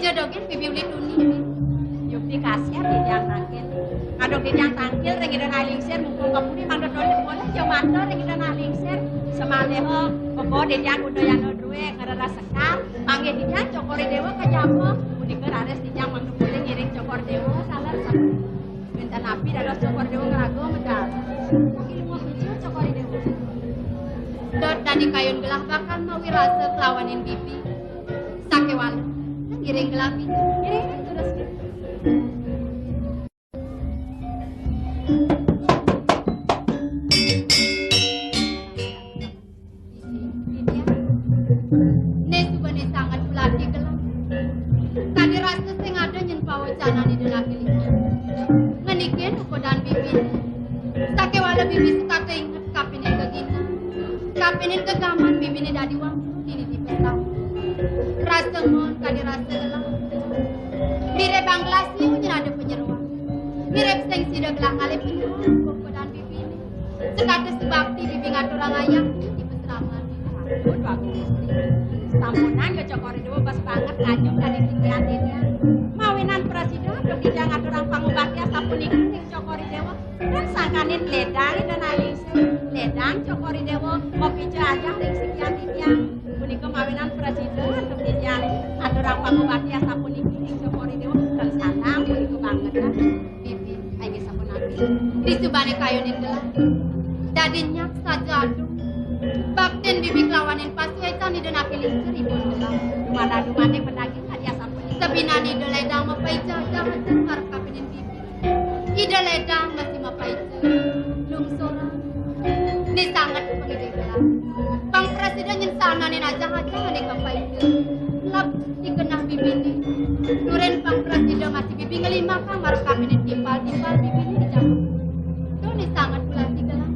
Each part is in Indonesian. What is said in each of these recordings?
jodohin bibi uli tuni. Yukti kasihan di tiang tangkil. Ngadok di tiang tangkil ring ida nalingsir mumpung kapuni mangdo dole boleh jauh mando ring ida nalingsir. Semaleho koko di tiang udoyan odruwe ngarara sekar. Panggil di tiang cokori dewa kajamo. Budi kerares di tiang mangdo boleh ngiring cokor dewa salar sama. Minta napi dados cokor dewa ngerago medal. Panggil mau biji cokori dewa. Dot dari kayun gelah bakal mau wirasa kelawanin bibi. Sakewala. Ngiring gelah bibi. Ngiring terus gitu. Bibi suka keinget kapinin ke kita. Kapinin ke gaman bibi ni dah diwang ini di petang. Rasa mon kadi rasa gelang. Mire banglas ni punya ada penyeruan. Mire seng sida gelang kali penyeruan koko dan bibi ni. Sekatus bakti bibi ngatur orang ayam di peseraman. Ampun bagus. Sampunan ke cokori dewa pas banget ngajum kali tinggiannya. Mawinan presiden dok dijang ngatur orang pangubati asapun ning cokori dewa. Dan sangkanin ledang dan alingsir. Ledang cokori dewa kopi aja ring sekian tiang. Punika mawinan presiden dok dijang ngatur orang pangubati asapun ning cokori dewa. Dan sanang punika banget kan. Bibi, ayo sapun nabi. Disubane kayunin gelang. Dadinya saja aduh. Bakten bibi kelawanin pasuaitan di dan apilingsir ibu gelang. Dumada-dumade pendaging hadiah sapun. Sabinani do ledang mapai jaja macam harap kapinin bibi. Ida ledang masih mapai lung sorang. Ni sangat pengide gelang. Bang presiden yang sana ni aja-aja ni kapai lap dikenah bibi ni. Turen bang presiden masih bibi ngelima kang harap kapinin timpal-timpal bibi ni dijaga. Tu ni sangat pula di gelang.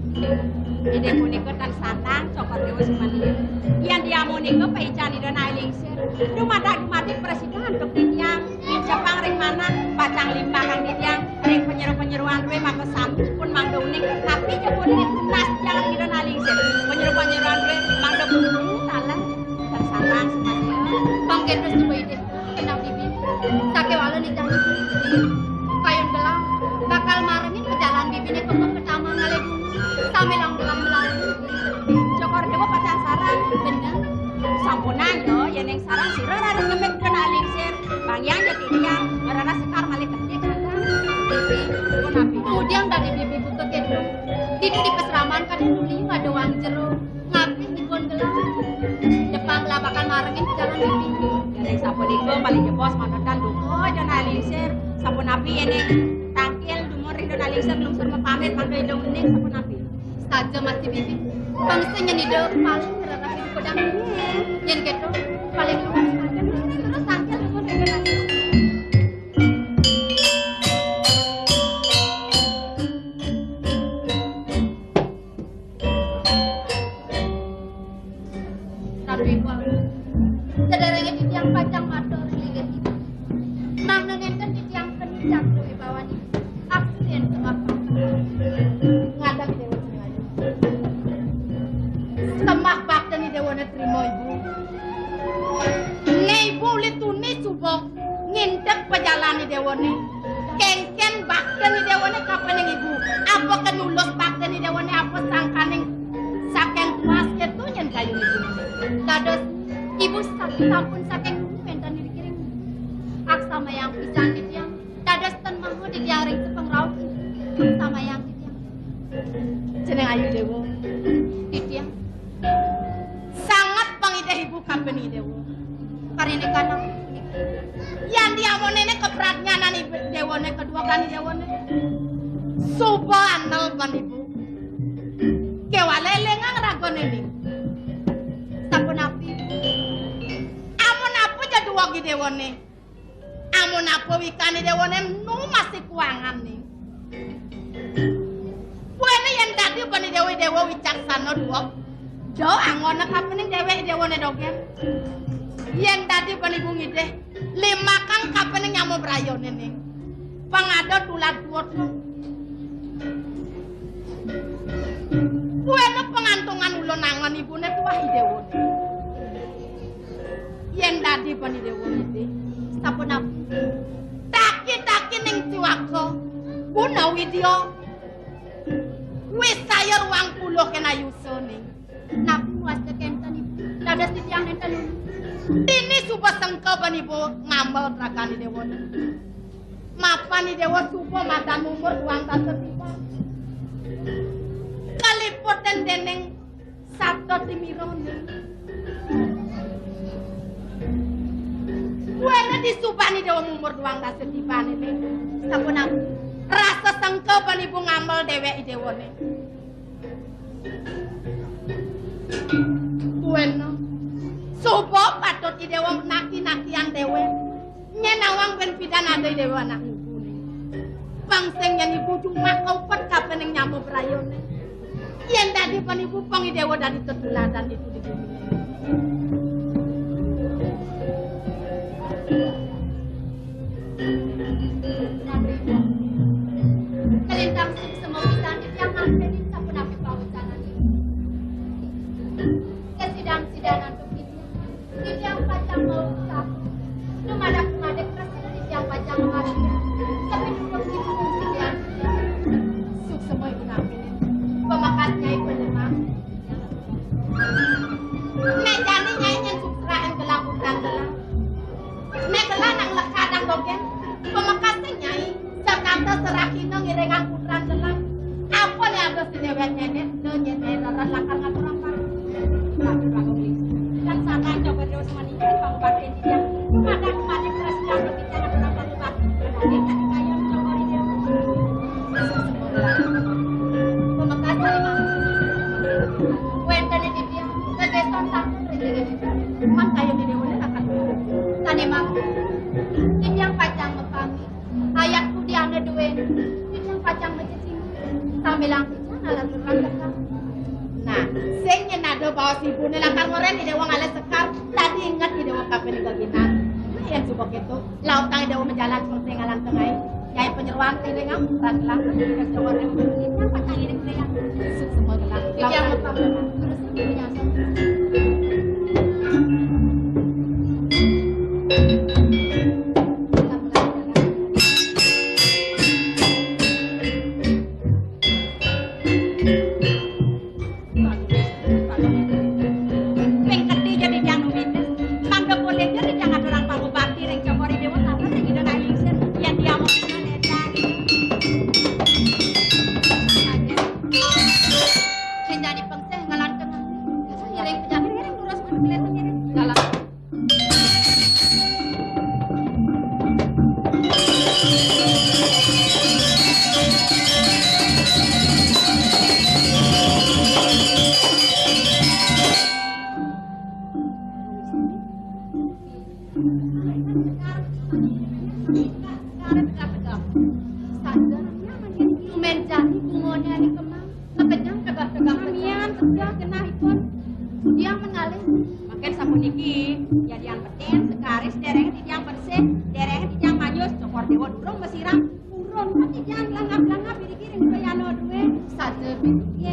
Ide punika tan sandang cokor dewa semani. Yang dia munika paican ida nailingsir. Dumada-dumade presiden dok tiang. Jepang ring mana pacang limbah kang tiang. Ring penyeru-penyeruan ruwe maka sampun mangdo unik. Tapi jepun nas jangan ida nailingsir. Penyeru-penyeruan ruwe mangdo bulu talang. Tan sandang semani. Bang Gendros coba ide. Kenal bibi. Sakewala ni jangan bibi. Kayun gelang. Bakal marengin ke jalan bibi ni kembang pertama ngalebu. Samelang gelang melalui. Cokor dewa pacang sarang. Benar. Sampunan yo yen ing sarang sira harus ngemet kena alingsir. Bang yang jadi tiang ngarana sekar malih ketik kan. Bibi. Kemudian dari bibi buka gendong. Tidur di peseraman kan dulu ada uang jeruk. Ngapin di kon gelang. Depan lah bakal marengin ke jalan bibi. Yen sampun iku paling jebos mantan duko jan alingsir. Sampun api yen tangkil dumur ring don alingsir lungsur mepamit mangdo indung ning sampun api. Saja masih bibi. Bangsanya ni do paling terasa di kodang ini. Yang gitu paling luas makan terus tangkil dumur ring don alingsir. Sederhana di tiang pacang motor lihat itu. Mang nengen di tiang kencang tuh bawah ni. Aksiden semapa. Ngadang dewa sengaja. Semak bakta ni dewa na terima ibu. Nih ibu litu ni subok ngintek pejalan ni dewa ni. Kengken bakta ni dewa ni kapan yang ibu? Apa kenulos bakta ni dewa ni apa sangkaning saking kuas itu yang kayu ibu ni. Dados ibu sampun saking mentan dikirim. Aksa mayang pisan di tiang. Dados ten mahu di tiang ring sepeng raut. Sama yang di tiang. Jeneng ayu dewo. Di tiang. Sangat pangide ibu kampeni dewo. Karene kana. Yang dia mau nenek kepratnyanan ibu dewo ne kedua kali dewo ne. Subhanal ban ibu. Kewalele ngang ragone ni. Sampun api. Amun apa jadi wagi dewane. Amun apa wikane dewane nu masih kuangan nih. Buane yang tadi bani dewa wicaksana dua. Do angona kapening dewane dogen. Yang tadi bani bungi deh. Lima kang kapening nyamo brayone nih. Pangado tulat buat lo. Buane pengantungan ulun angon ibune tuahi dewane. Yang tadi pani dewa ini, sapun nyuwaka Buna Widya wis saya ruang pulo kena yusone Nabi muasta kenten ibu. Dadas titiang enten ulu. ini suba sengka bani bu ngamel trakani dewana mapani dewa suba madan umur ruang tante tiba kalipoten deneng sabda timirone Wena disubani dewa umur ruang tante tiba nih Sampun rasa sengka bani bu ngamel dewe idewane Wena Sopo patut idewa naki-naki yang dewe nyenawang ben pidan ada dewa anak ngubuni bangseng yang ibu cuma kau pet kapan yang nyamu berayone yang tadi pan ibu pang idewa dari tetuladan itu di bumi Kelintang sing semua bisa yang nganterin sampun api pawicanan ini. Kesidang-sidangan tuh yang pacang mau usah. Lumadak-lumadak presiden yang pacang maria. Tapi dulu itu mungkin ya. suk semua ibu ngapinin pemakasnya ibu memang mejani nyanyi sukraan gelang utang gelang megelan nang lekadang dogen pemakasnya nyai Jakarta serakina ngirengan putran gelang apa nih ada si dewet nyenet nyenet darat lakar ngaturang parang Dan sana coba dewa sama nih bang batin dia. Lumadak-lumadak presiden tuh kita nak orang bang batin. Jadi kan kayak coba dia. pemakasnya lima Wenten di dia. Kegeson satu presiden. man kayo ni dewa akan Tani mang. Ini yang pacang ngepami. Ayat tu dia ada duen. Ini yang pacang ngecing. Sambil langkah nalar lurang. Nah, sing nyenado bawa si ibu lakar ngoren di dewa ngales sekar. Tadi ingat di dewa kape ni gaginan. Yang subok itu, lautang dewa menjalan seperti ngalan tengah. Nyai penyeruan tiri ngam, ranglang, yang cowok yang Yang pacang ini kaya. Suk semua gelang. Yang ngepami. Terus punya Pengketi jadi jangan umites. Mangga boleh jadi jangan orang pangu bati ring cokori dewa tanpa sing ida nalisir. Yang dia mau bisa nedan. Cinta di pengseh ngalan kenal. Iring penyakit iring lurus kelihatan iring. Jalan. Makin sampun iki, jadian peten, sekaris, dereng dijang bersih, dereng dijang manyus, cokor dewa durung mesirang, urun kan dijang langap-langap, diri-giring kayano duwe. Saja.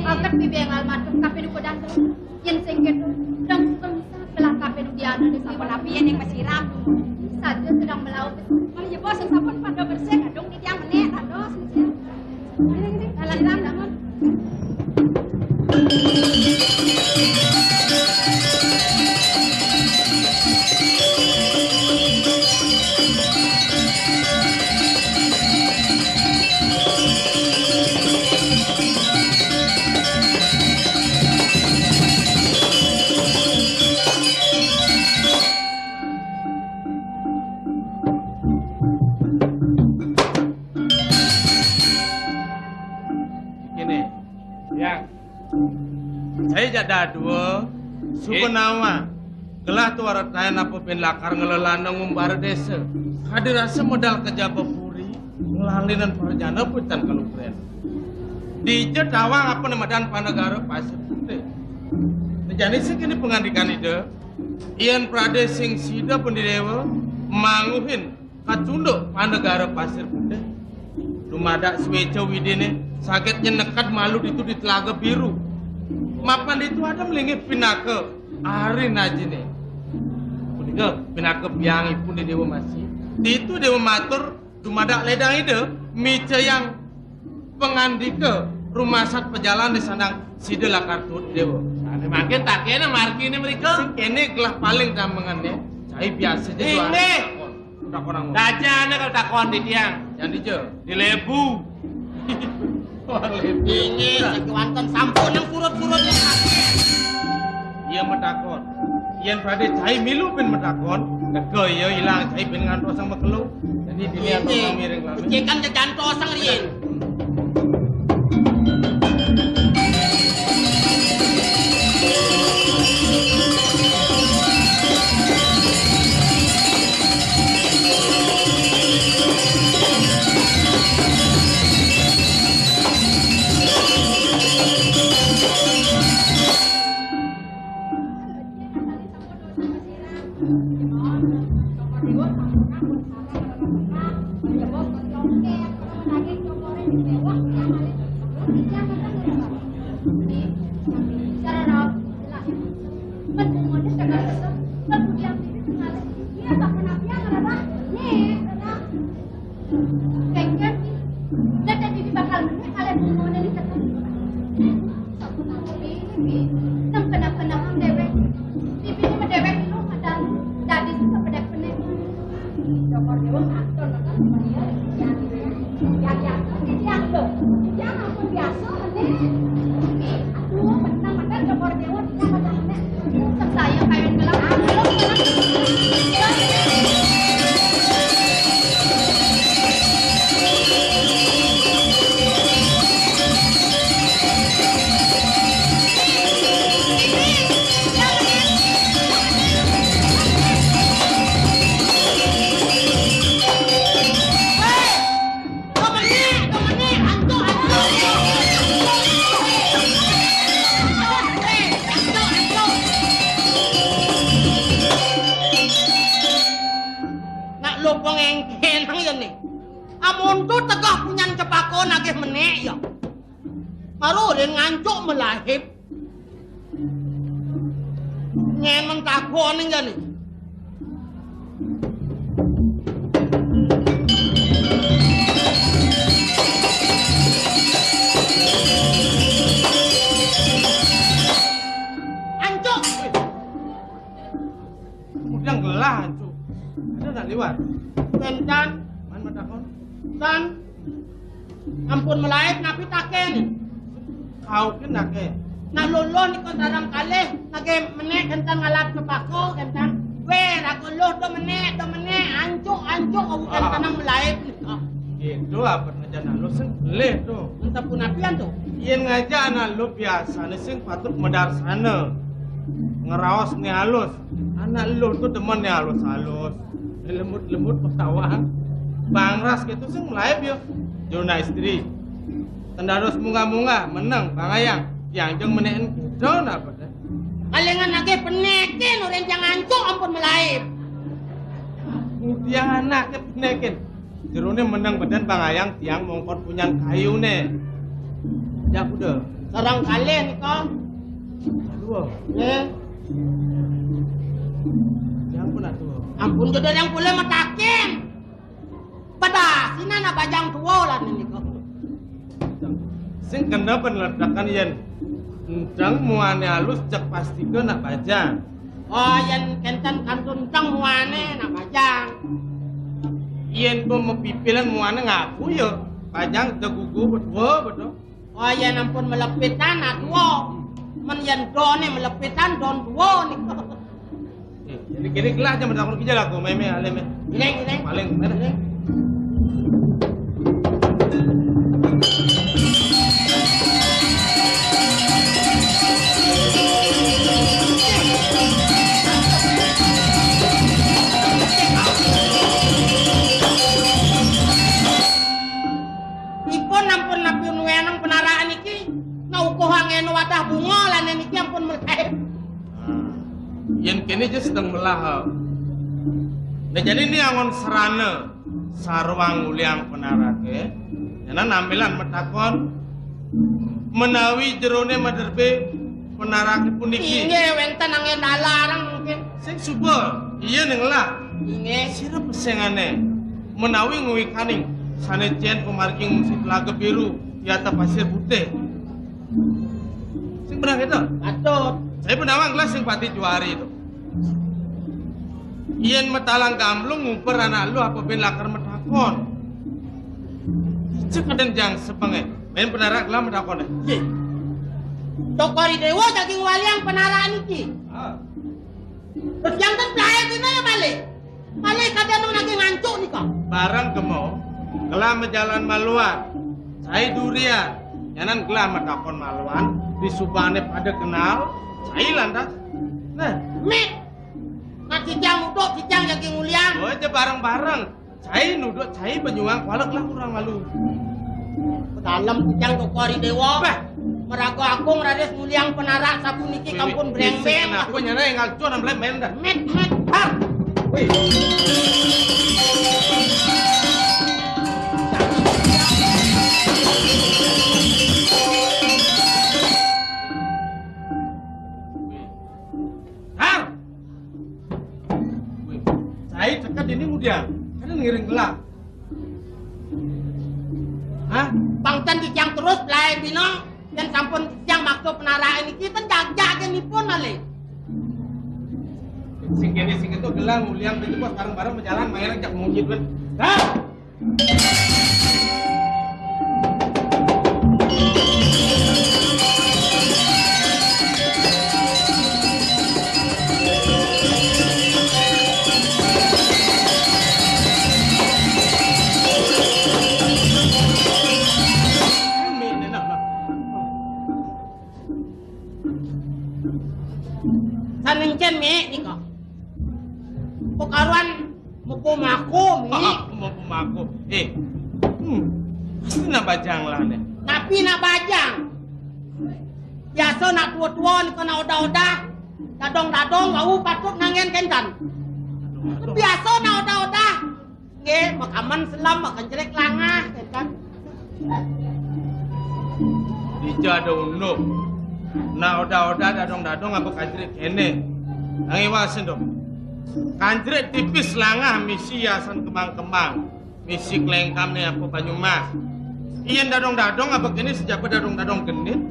Akat bibi yang almarhum kape nu kodang tuh, yang sengket tuh, sedang susah belah kape nu diana di sampun api yang mesirang tuh. Saja sedang melaut. Malah ya bosan sampun pada bersih, kadung dijang menek, ados, mesir. Gini-gini, dalam namun. Gini, yang saya jada dua subenawa gelah tu warat lain apa pin lakar ngelelanang umbar desa hadir rasa modal kerja bapuri ngelalinan parjana putan kalupren di jedawang apa namadan panegara pasir putih jadi segini pengandikan ide Ian Pradesh sing sida pendidewa manguhin kacunduk panegara pasir putih lumadak sweca widine sakitnya nekat malu itu di telaga biru mapan itu ada melingih pinaka hari najine Punika pinaka biang pun di dewa masih itu dewa matur Dumadak ledang ide mice yang pengandika rumah sat pejalan di sandang side lakartut dewa. Ane makin tak kena margi ini mereka. Sing kene gelah paling dampengannya. Cai biasa je Ini. Udah orang. Daja ane kalau takon di tiang. Yang di je. Di lebu. Ini sekiwanton sampun yang surut-surutnya. Ia metakon. Ian pada cai milu pun metakon. Keke ia hilang cai pun ngantuk sang makelu. Jadi dilihat orang miring lami. Cekan jejanto sang rien. Ampun melaib napi taken. Kau kena ke. Nak luluh ni kon dalam kalih nage menek kentan ngalat kepako kentan. Weh aku luluh do menek ancuk aku kentan melaib ni. Itu apa ngajak lu sing leh tu. Entah pun apian tu. Yen ngajak anak lu biasa ni sing patut medar sana. Ngeraos ni halus. Anak lu tu demen ni halus. Lemut petawang. Bangras gitu sing melaib yo. Jona istri. Tendaros munga-munga menang bangayang. Yang jeng meneken gitu napa dah. Alengan nage penekin orang jangan ancuk ampun melaib. Tiang anak ke penekin. Jerone menang badan bangayang tiang mongkot punya kayu ne. Ya udah. Sarang kali ni kau. Aduh. Yang pun aduh. Ampun jodoh yang boleh matakin. Pada sini nak bajang tua lah ni kau. Sing kena penledakan yen. Entang muane halus cek pasti ke nak bajang. Oh yang kentan kantun cang muane nak bajang. Yen ko mepipilan muane ngaku yo. Bajang tegugu betul. Oh yang ampun melepitan nak tua. Men yang done melepitan don tua ni kau. Jadi kini kelah jam bertakun kijal aku meme aleme. Gini. Paling mana? Ipun ampun napi nuenang penaraan iki. Naukuh angin wadah bunga lah niki ampun melaib. Yen kini je sedang melahap. Nah jadi ini angon serana sarwang uliang penarake. Yana nampilan metakon menawi jerone maderbe penarake puniki. Inge wenten angin dalarang mungkin. Sing subur, iya neng lah. Inge Sira pesengane. menawi nguwi kaning sanejen pemarking musik Telaga Biru di atas pasir putih. Sing benar itu? Patut. Saya penawang gelas sing pati juari itu. Iyan matalang kamlung nguper anak lu apa ben lakar metakon. Cek aden jang sepenge. Main penarak gelam metakon. Ye. Cokori Dewa daging waliang penaraan iki. Terus yang kan playa dina ya balik. Balik kadang lagi ngancuk nih kok. Barang kemo gelam jalan maluan. Saya durian. Yanan gelam metakon maluan di subane pada kenal. Saya lantas. Nah, Mik. Nak cijang uduk, cijang daging mulia. oh aja bareng-bareng. Saya nuduk, saya penyuang walak lah kurang malu. Dalam cijang Cokori Dewa. Bah. Merago agung rades muliang penarak sapu niki kampun breng-breng. Aku nyana yang ngacun dan belum main dah. Met. Har. Wih. Har. Wih, saya dekat ini mudian. Kan ngiring gelap. Hah? Bangtan cijang terus belai bino. Dan sampun cijang maksud penarak ini kita jaga nipun ale. Sing itu gelang muliang itu pas bareng-bareng berjalan main jak munyi duit. Hah? Sanengken mi nika. Pokaruan mupo maku mi. Mau pemaku. Pasti nak bajang lah nih. Napi nak bajang. Biasa nak tua-tua ni kena oda-oda. Dadong-dadong bau patut nangen kentan. Biasa nak oda-oda. Nge makaman selam makan jelek langah kan. Dija ada unduk. Nah oda-oda dadong-dadong apa kajrik kene. Nangi wasin dong. Kanjret tipis langah misi yasan kemang-kemang. Misi kelengkam nih aku Banyumas. Iyan dadong-dadong apa kene sejak dadong-dadong genit.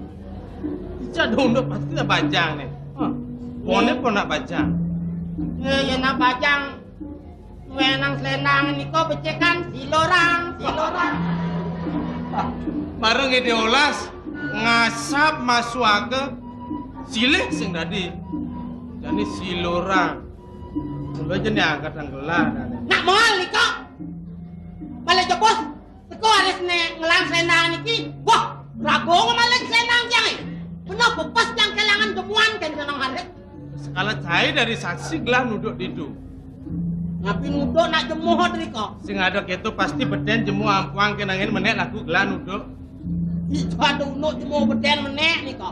Dija ada unduk pasti nak bajang nih. Pone pun nak bajang. Ya nak bajang. Wenang selendang niko becekan silorang. Bareng ide olas ngasap masuk silih sing tadi. Jadi silorang. Sudah jadi angkat anggelan. Nak moal niko. Balik jebos. Teko harus ngelang selendang niki. Wah, rago ngemalik selendang jangan. Benar bepas yang kelangan demuan kan senang hari. Sekala saya dari saksi gelah nuduk didu. Ngapain nuduk nak jemuh niko. Sing ada gitu pasti beden jemu ampuang kenangin menek laku gelah nuduk. Itu ada unuk jemuh beden menek niko.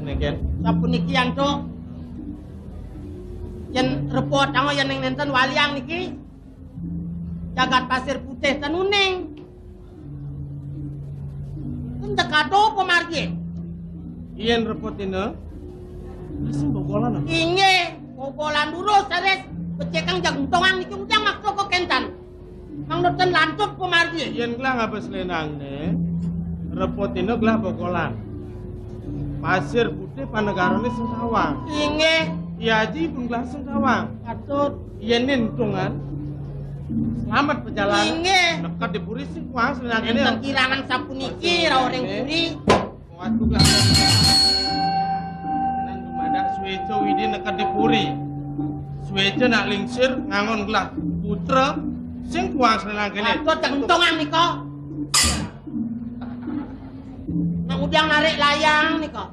Neken. Sapu niki yang tu. Yang repot anggo yang nenten waliang niki. Jagat pasir putih tenuning. Entek kado pemargi. Iyan repotin Asing bogolan. Inge, bogolan dulu seres. Becekang jagung tongang niki ujang maksud kok kentan. Mang noten lancut pemargi. Iyan gelah ngapa selenang ne. Repotin gelah bogolan. Pasir putih panegarane sengkawang. Inge, Iaji pun gelah sengkawang. katut. Iyan nintungan. Selamat perjalanan. Inge, Dekat di puri sih kuang selenang ini. enten kirangan sapu niki rawering puri. Kuat juga. Nang dumadak Sueco widi dekat di puri. Sueco nak lingsir ngangon gelah putra sing kuang selenang ini. Katut jagung tongang niko. Nang udang narik layang niko.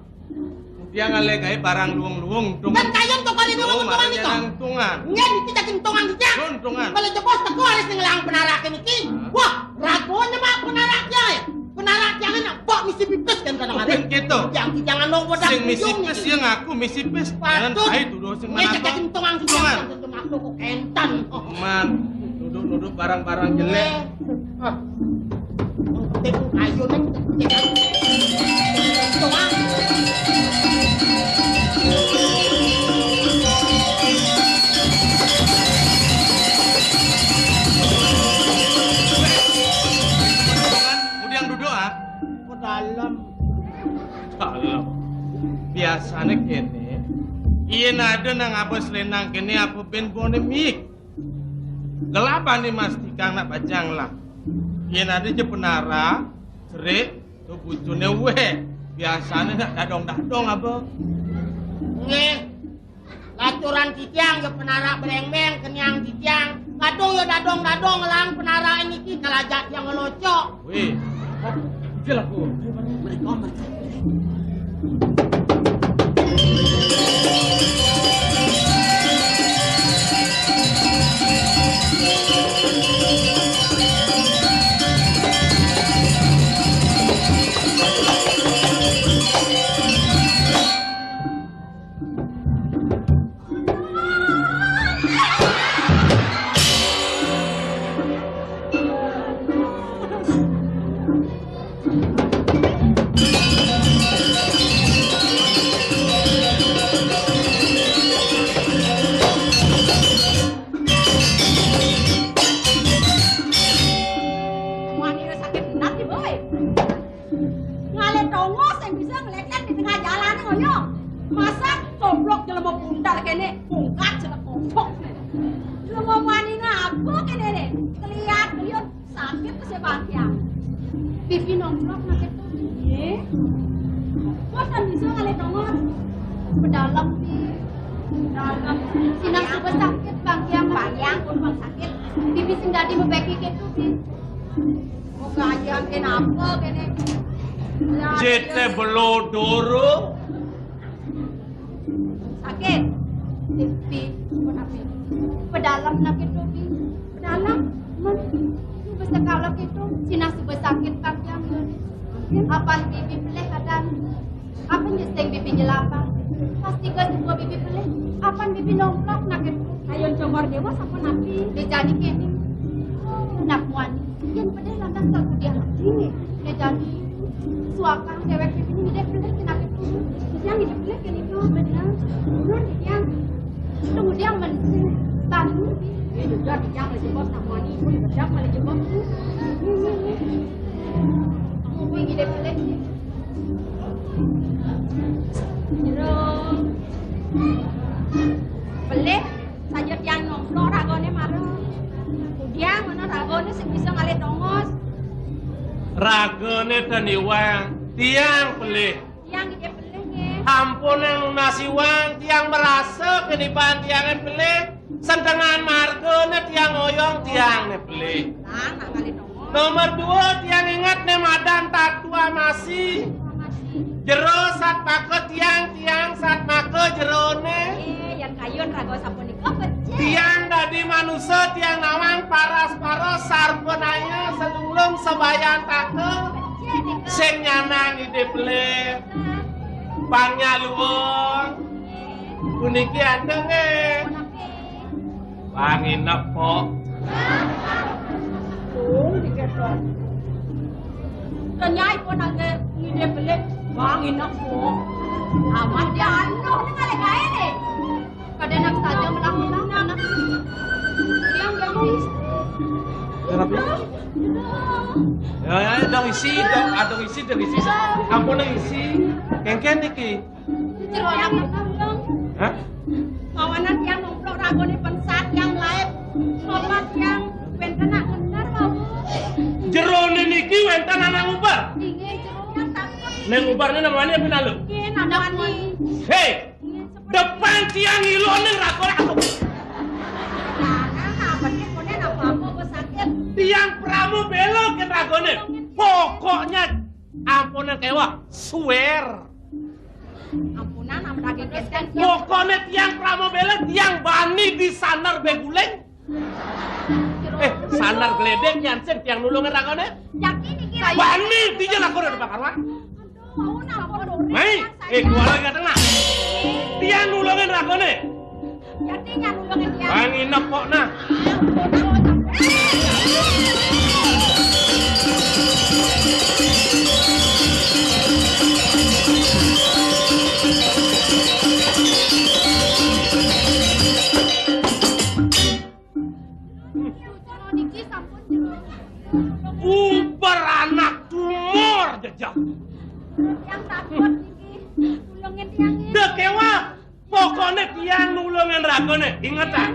Dia ngale gawe barang luwung-luwung Kan kayon kok kali dulu tongang niko. Tungan. Ngen iki jagung tongang dijak. Tungan. Kalau jebos teko harus ngelang penarak niki. Wah, ragonya mah penarak ya. Penarak jangan nak bok misi pipis kan kadang Bukan gitu. Jangan nong wadah. Sing misi pes yang ngaku misi pes. Jangan Patut. saya duduk sing Nge mana jagung tongang Tongan. dijak. Masuk kok kentan. Man, duduk barang-barang jelek. Tepung kayu nang tongang. ada nang apa selenang kini apa ben polemik. Gelapa nih mas tikang nak bajang lah. Yen ada je penara, cerik, tu bujune weh. Biasanya nak dadong apa? Nge, laturan titiang ya penara bereng-beng kenyang titiang. Kadung ya dadong lang penara ini ki kalajak yang ngelocok. Weh, feel aku. Mereka. Bibi nongkrong nak itu. Ye. Kok kan bisa ngale nongor. Pedalam di dalam sinang super sakit bang pun sakit. Bibi sindadi membeki gitu bi. Moga aja kenapa kene. Jete belodoro. Sakit. Bibi kenapa? Pedalam nak itu bi. Pedalam man. Kalau itu Cina sudah sakit kan yang apa bibi peleh kadang apa nyeseng bibi jelapang pasti ke semua bibi peleh apa bibi nongkrong nak ayo coba dewa sama nabi dia jadi kini nak muan yang pada lantas tak dia lagi dia jadi suaka dewek bibi ini dia peleh kenapa itu yang dia peleh kan itu benar belum dia kemudian bantu ini juga dijang lagi bos sama ni pun berdak malah jebak tu. Kamu pergi deh pelek. Jeruk. Pelek saja tiang nongkrong ragone marah. Kemudian mana ragone sebisa ngalir nongos. Ragone taniwang tiang pelih. Tiang dia pelek ye. Ampun yang nasi wang tiang merasa kenipan tiang yang pelih. Sentengan margone tiang oyong tiang ne pelih. Nah, ngalir nongos. Nomor 2 tiang ingat ne madan tatua masih. Jero sat make tiang sat make jerone. Yang kayun rago sampun dikepecet. Tiang dadi manusia tiang nawang paras-paras sarpenanya selulung sebayan take. Sing nyanang ide pelih. Panyaluwung. Puniki andeng Wangi nepok. Diketok. Kenyai pun agak ngide pelik. Wangi nepok. Amat dia anuh dengan legay ni. Kada nak saja melang-melang anak. Yang gadis. Kenapa? Ya, dong isi. Ampun nang isi. Kengken niki. Ceronak nongkrong. Hah? Kawanan yang nongkrong ragone pensat yang lain. Sobat yang bentenak benar mau. Jerone niki wenten anak ubar. Ingin jerone takut. Neng ubarnya namanya pinalu. Ingin namani. Hei, depan tiang ilo neng rakor aku. Tiang pramu belok ke ragone. Pokoknya ampunan kewa, swear. Ampunan amrake keskan. Pokoknya tiang pramu belok, tiang bani di sanar beguleng. Sanar geledek nyansen tiang nulungin ragone. Yakin iki kira. Bani dia lakor ada bakarwan. Mau nampun. Mai, keluar lagi tengah. Tiang nulungin ragone. Yakin nya nulungin tiang. Bangi nepok nah. Uber anak tumor jejak. Yang takut iki. Nulungin tiang iki. Dekewa, pokoknya tiang ragone, ingat tak?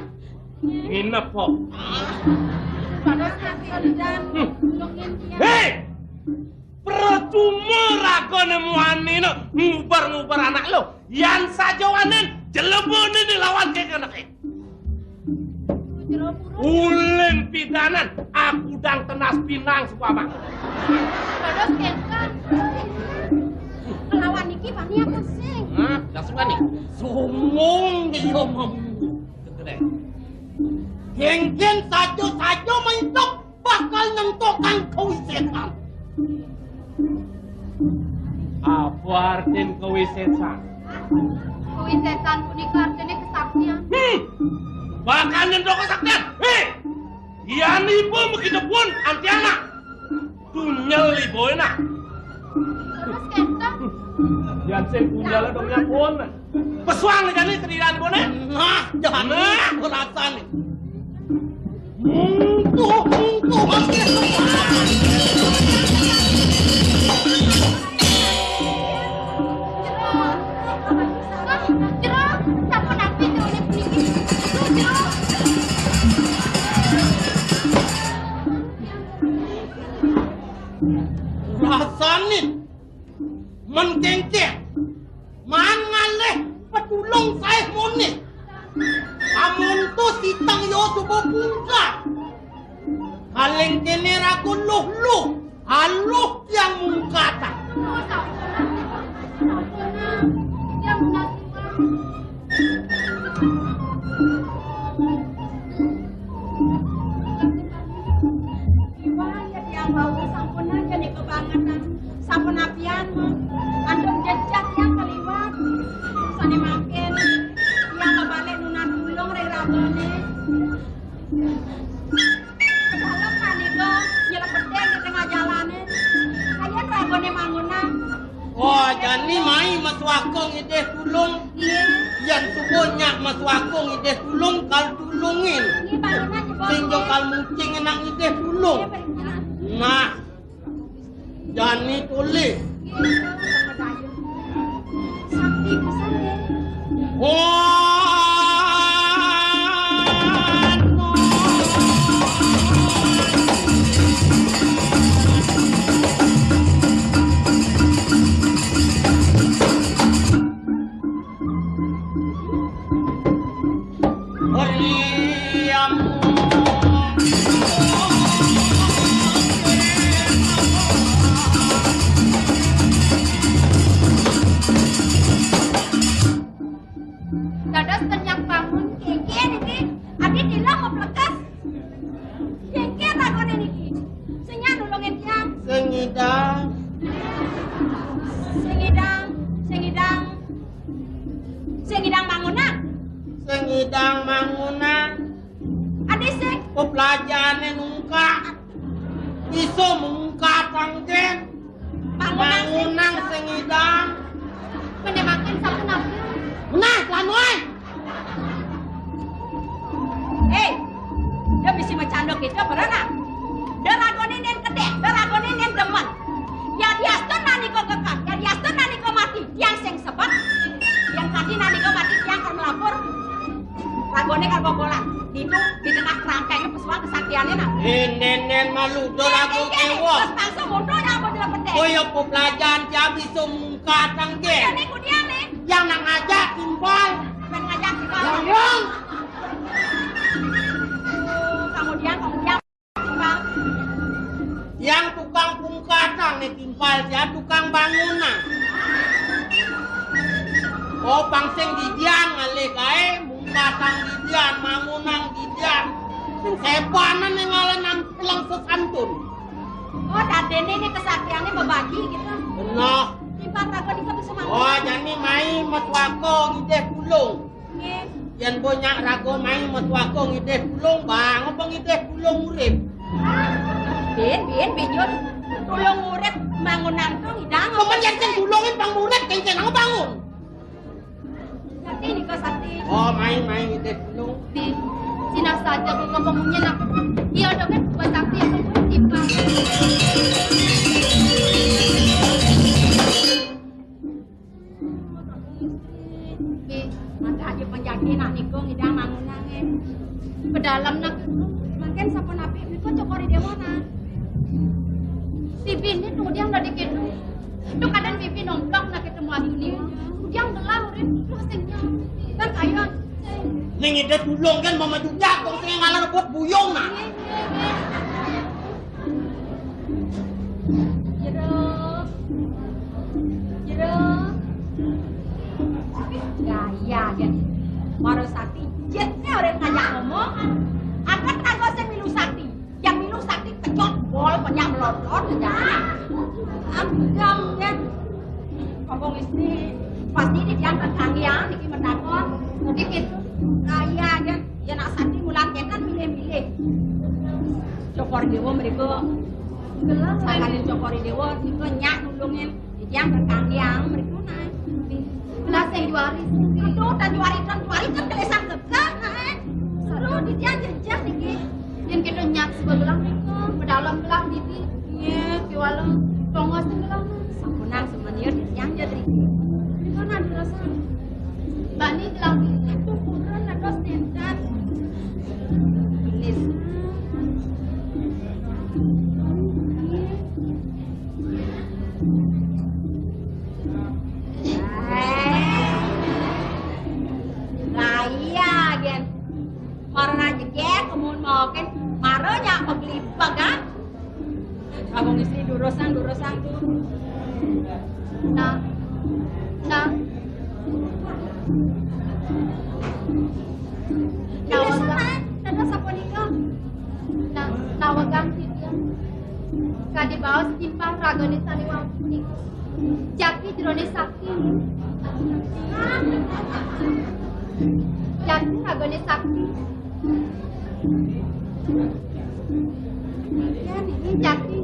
Nginep kok. Dados kalian nulungin dia. Hei! Percuma ragone muanino ngubar-ngubar anak lo. Yang sajawanen jelebone dilawan ke anak. Uleng pidanan, aku dang tenas pinang supama. Dados kencan. Kelawan niki bani aku sing. Hah, langsung bani. Sumung dia mau. Gede. Geng-geng saja mentok bakal nentokkan kewisetan. Apa artin kewisetan? Kewisetan punika artine kesaktian. Bakal nyentok kesaktian. Hei! Iya nih pun begitu pun antiana. Tunyel ibu enak. Terus kencan. Yang saya punya lah dong yang pun. Pesuang nih jadi kedidan bone. Nah, jangan merasa nih. Rasanya mencengkeh mangaleh petulung saya moni amun tu sitang yo subuh pungka kaleng kene ragu luh aluh yang mungkata sampun apian andong jejak yang keliwat sane makin yang ngebalik nunan ulung rek ragone kedalam kanika nyelepeten di tengah jalane kayan ragone mangunan oh jani mai mas wakong ide tulung yang subuhnya mas wakong ide tulung kal tulungin ini bangunan jebol sehingga kal mucing enak ide tulung nah jani tulis sakti kesan dados kenyak bangun keke niki adi dila mau plekas keke ragone niki senya nulungin tiang sengidang sengidang bangunan sengidang mangunan adi sing pelajaran nungka iso mungka tanggen mangunan sengidang menemakin sampun api nah lanuan dia bisa bercanda gitu berana deragone nen gede deragone nen demen ya diaston nani kok kekak ya diaston nani kok mati yang sing sebab yang tadi nani kok mati yang kan melapor ragone kan bobolan itu di tengah kerangkanya pesuang kesaktiannya nak nenen malu dorago kewa terus langsung mundur yang mau dilepete koyo pelajaran jabi iso mungka tanggen ini kudian nih yang nak ngajak timpal pengen ngajak di bawah ngomong kemudian timbang yang tukang pungkatang nih timpal dia tukang bangunan oh pangseng didian ngalih kae mungkatang didian mangunang didian sepanan yang ngalanan pelang sesantun oh dadene ini kesaktiannya membagi gitu benar timbang rago di bisa manggung oh jadi mai metwako ngide pulung yang banyak rago mai metwako ngide pulung bang apa ngide pulung urip Bin bijut tulung urip mangunan tuh ngidang Paman yang tulungin bang urip kencen aku bangun sakti nih kok sakti oh mai ngide pulung Di sina saja kung ngomongnya nak. Iya dong kan buat sakti yang timbang. Bi, mata aja penjaki nak nikung ngidang tiang mangunange. Pedalam nak Mangken sapa napi niku cokori dewana. bibi ini tuh dia nggak dikit tuh kadang bibi nongkrong nak ketemu adu ni dia ngelah urin rasanya kan kayak Ning ide tulung kan mama juga kok sing ngalah rebut buyung nah. Jeruk. Gaya dia. Maro sakti jetnya orang ngajak ngomong. Akan tanggo sing milu sakti. Yang milu sakti kecot bol banyak melodot aja. Amgam ya. Ngomong istri pasti diangkat kangian iki mendakon. Dikit gaya aja. Ya nak sakti mulang kan milih-milih. Cokor dewa mereka sanganin cokori dewa itu nyak nulungin yang berkandiang mereka naik belas yang diwaris itu dan juari kan kelesang tegak naik seru di dia jejak dikit yang kita nyak sebelah mereka pedalam belah bibi iya kiwalang tongos sebelah sampunang semenir yang jadi mereka nak dirasa bani bilang itu kurang ada standar tulis gaya gen marana jegek kemun mau kan maronya peglipag kan abang istri durosan tuh nah nawagang tanda sapo nikah nawagang dia kadi baos timpang ragone saliwa nikah jaki drone sakti jaki ragone sakti ya ini jaki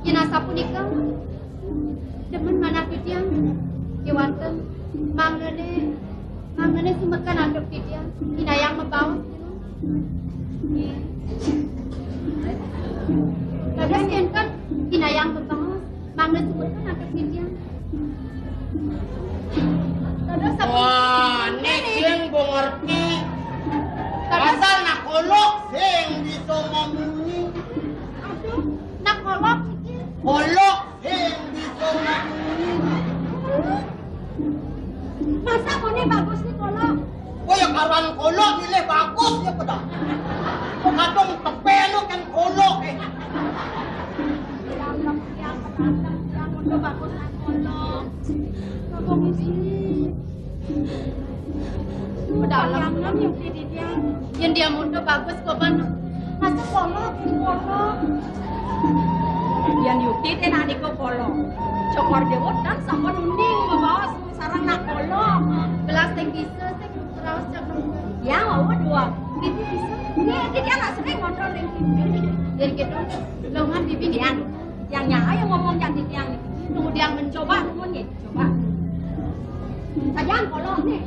yana sapo nikah demen mana kitian kewanten mangne sumekan andok kitian ina yang membawa Kagasian kan kinayang membawa mangne sumekan andok kitian Wah, nek sing mbok ngerti. Asal nak kolok sing bisa ngomuni. aduh nak kolok iki Kolok sing bisa ngomuni. masa kone bagus nih kalau Koyo karuan kolok nilai bagus ya pedah. Kok kadung tepelo kan kolok yang udah bagus nih kalau ngomong istri pedalam yang nyuti di dia yang dia muda bagus kok mana masa kolok yang nyuti teh nak diko polo cokor dewot dan sama nuning membawa sarang nak polo belas yang bisa saya rawas jangan ya mau dua bibi bisa ini dia nak sering ngontrol yang dari gitu longan bibi yang nyai yang ngomong yang di tiang tunggu dia mencoba coba nih coba sajang polo nih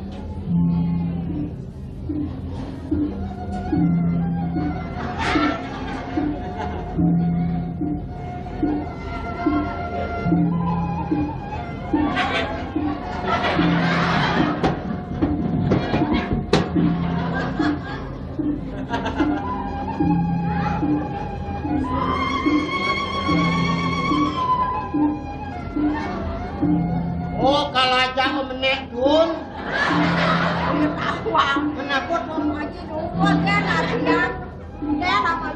Oh, kalau aja menek dun. ketahuan Kenapa dun? aja dulu kan latihan dia apa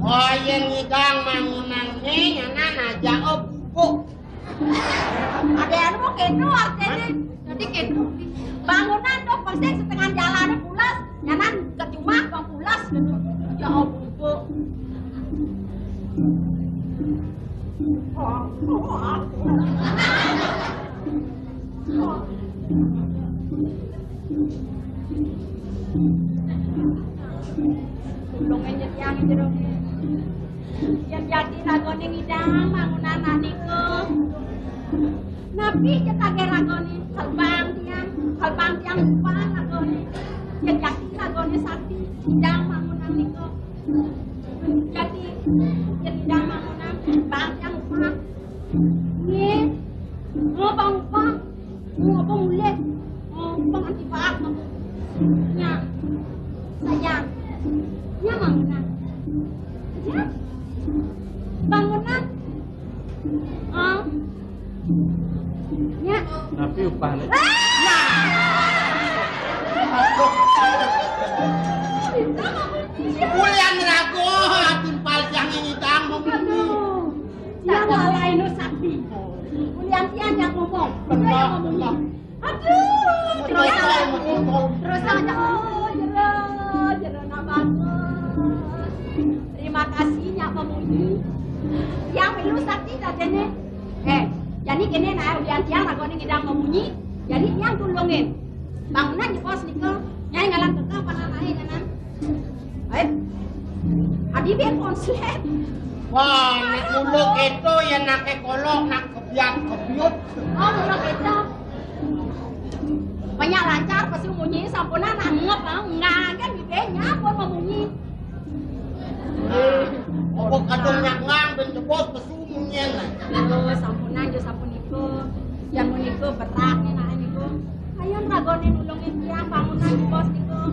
Oh, yang ngigang mangunannya nyana aja bubuk. ada yang mau kendo artinya jadi gitu bangunan tuh pasti setengah jalan pulas nyanan kecuma bang pulas gitu ya bu tulung enjet yang jero yang jadi ragone ngidang bangunan aniko nabi cetage ragone kalbang tiang upah ragone yang jadi ragone sakti ngidang bangunan niko Jadi tidak bangunan bang yang lupa. Nih, ngobang ulet, ngobang anti paak nya, sayang, nya bangunan, ya, bangunan, nya. Tapi upahnya. Ulian rago atun paljang ini dang memuji. Yang lain nu sakti. Ulian tian yang ngomong. Benar. Aduh. Terus aja. Jero nabagus. Terima kasih Nyak memuji. Yang lu sakti dadene. Jadi kene na ulian tian ragone ngidang memuji. Jadi yang tulungin. Bangunan di pos nikel. Nyai ngalang kekal panan ae kanan. Adi biar konslet. Wah, nak muluk itu yang nak kolok, nak kebiut. Oh, muluk itu. Banyak lancar pasti munyi sampuna nak ngep enggak kan bibenya pun mau munyi. Oh, kadung nak ngang ben jebos pesu munyen. Aduh, sampuna jo sampun iku. Yang mun iku berak nih nak niku. Ayo ragone nulungin tiang bangunan di pos niku.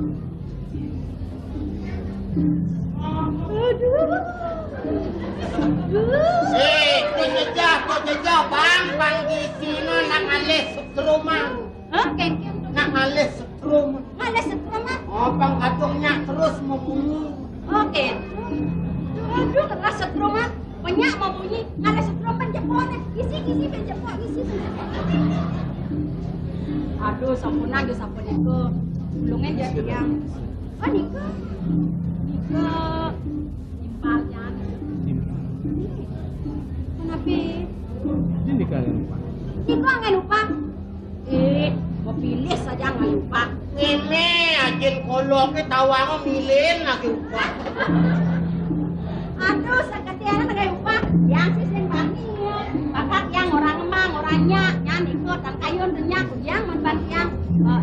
Kau jejah bang di sini nak alis setrumah. Kengkeng. Nak alis setrumah. Alis setrumah. Oh, bang kadungnya terus membunyi. Oke. Aduh, keras setrumah. Banyak membunyi. Alis setrumah jepot. Isi jepot. Aduh, sampuna jo sampun iku. Lungen jadi yang. Oh, niku. Impalnya. Kenapa? Ini kalian lupa. Niku nggak lupa. Mau pilih saja nggak lupa. Ini ajen koloknya tawang milin lagi upah. Aduh, seketiannya nggak lupa. Yang sisen bani. Bakat yang orang emang, orangnya. Yang niku dan kayun denyak. Yang membantu yang.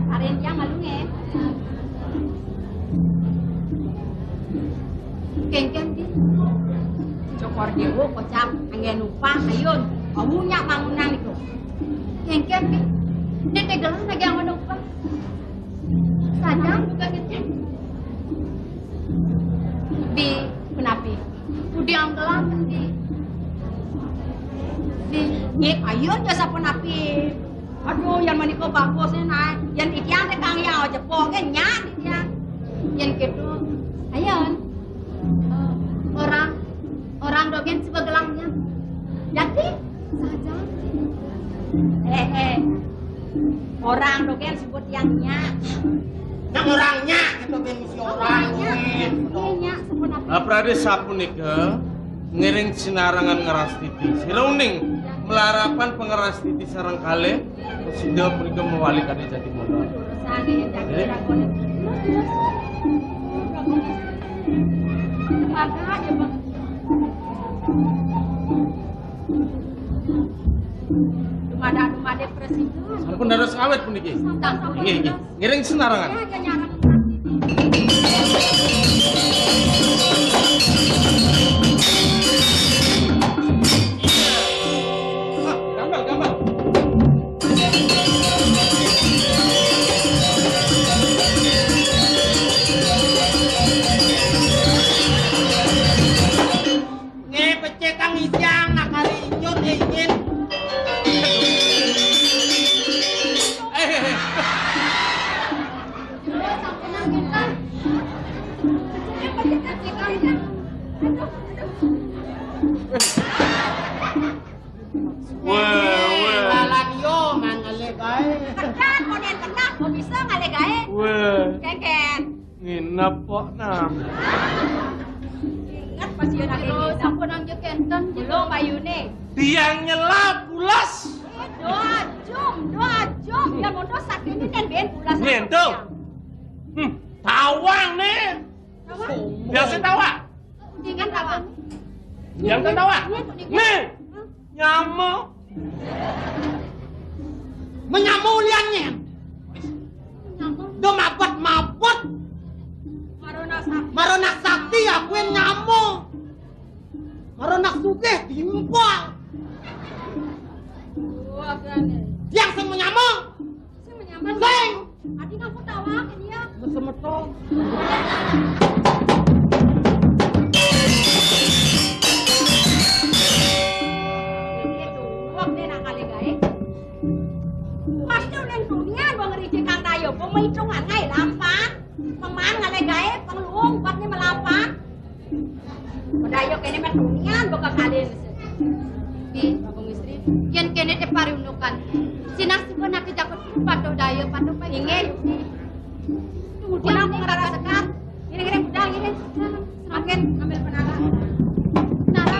Aren yang malungnya. Kengkeng di cokor dewo kocak angin lupa ayun kamunya bangunan itu kengkeng di ini tegelan lagi yang lupa sadang juga gitu di kenapa udah yang gelang di nyek ayun jasa penapi aduh yang maniko bagusnya nah yang ikian kang yang aja pokoknya nyak dia yang gitu ayun orang dogen sebegelangnya jadi saja orang dogen sebut yangnya Yang orangnya itu misi orangnya iya sebut apa Aprade sapunika ngiring sinarangan ngeras titi sirauning melarapan pengeras titi sarang kale sudah punika mewali kade jati modal sana yang jadi rakon harga aja bang Dumada presiden. sampun dados awet puniki. Nggih, ngiring senarangan. Ya, nyarang. Gambar. Ngepece kang isyang nakali inyut ingin. Lalan yo mangale gae. Kan moden kenal, kok bisa ngale gae? Keken. Nginep kok nah. Ingat pas yun lagi sampun ang kenten belum bayune. Tiang nyelap pulas. Doa jom. Ya mondo sakit ini kan ben pulas. Ngento. Tawang nih. Biasa tawa. Dengan tawa. Yang kan tawa. Nih. Nyamuk. Menyamu liannya. Do mabot. Marona sakti. Maronak sakti aku yang metong. Pemitungan ngai lampat, peman ngalai gae, penglung, baknya melampat. Pedayo kene metunian boka kalian. Bi, Bapak istri, yen kene te pariunukan. Sinak sipena ke jakut patuh dayo patuh pa Ingin. Kemudian aku ngerara sekar. Gini budal gini. Makin ambil penara. Nara.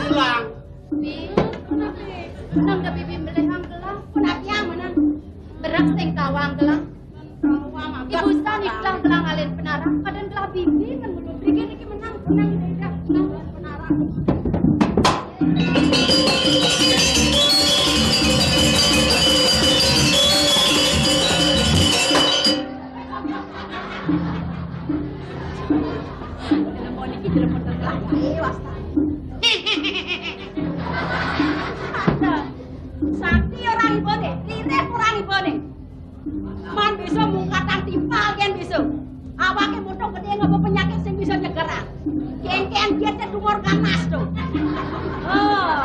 Pulang. Bi, nang da bibi melehang gelang. Kenapa yang mana? Berak sing tawang gelang. Ibu sani gelang gelang alen penara. Kadang gelang bibi kan belum bikin iki menang tidak penara. Telepon iki telepon terkelah. Wasta. Sakti orang ibone, rirep orang ibone. Man bisa mungkatang timpal kan bisa. Awake motong gede ngapa penyakit sing bisa nyegeran. Kengkeng dia tumor ganas tuh. Oh.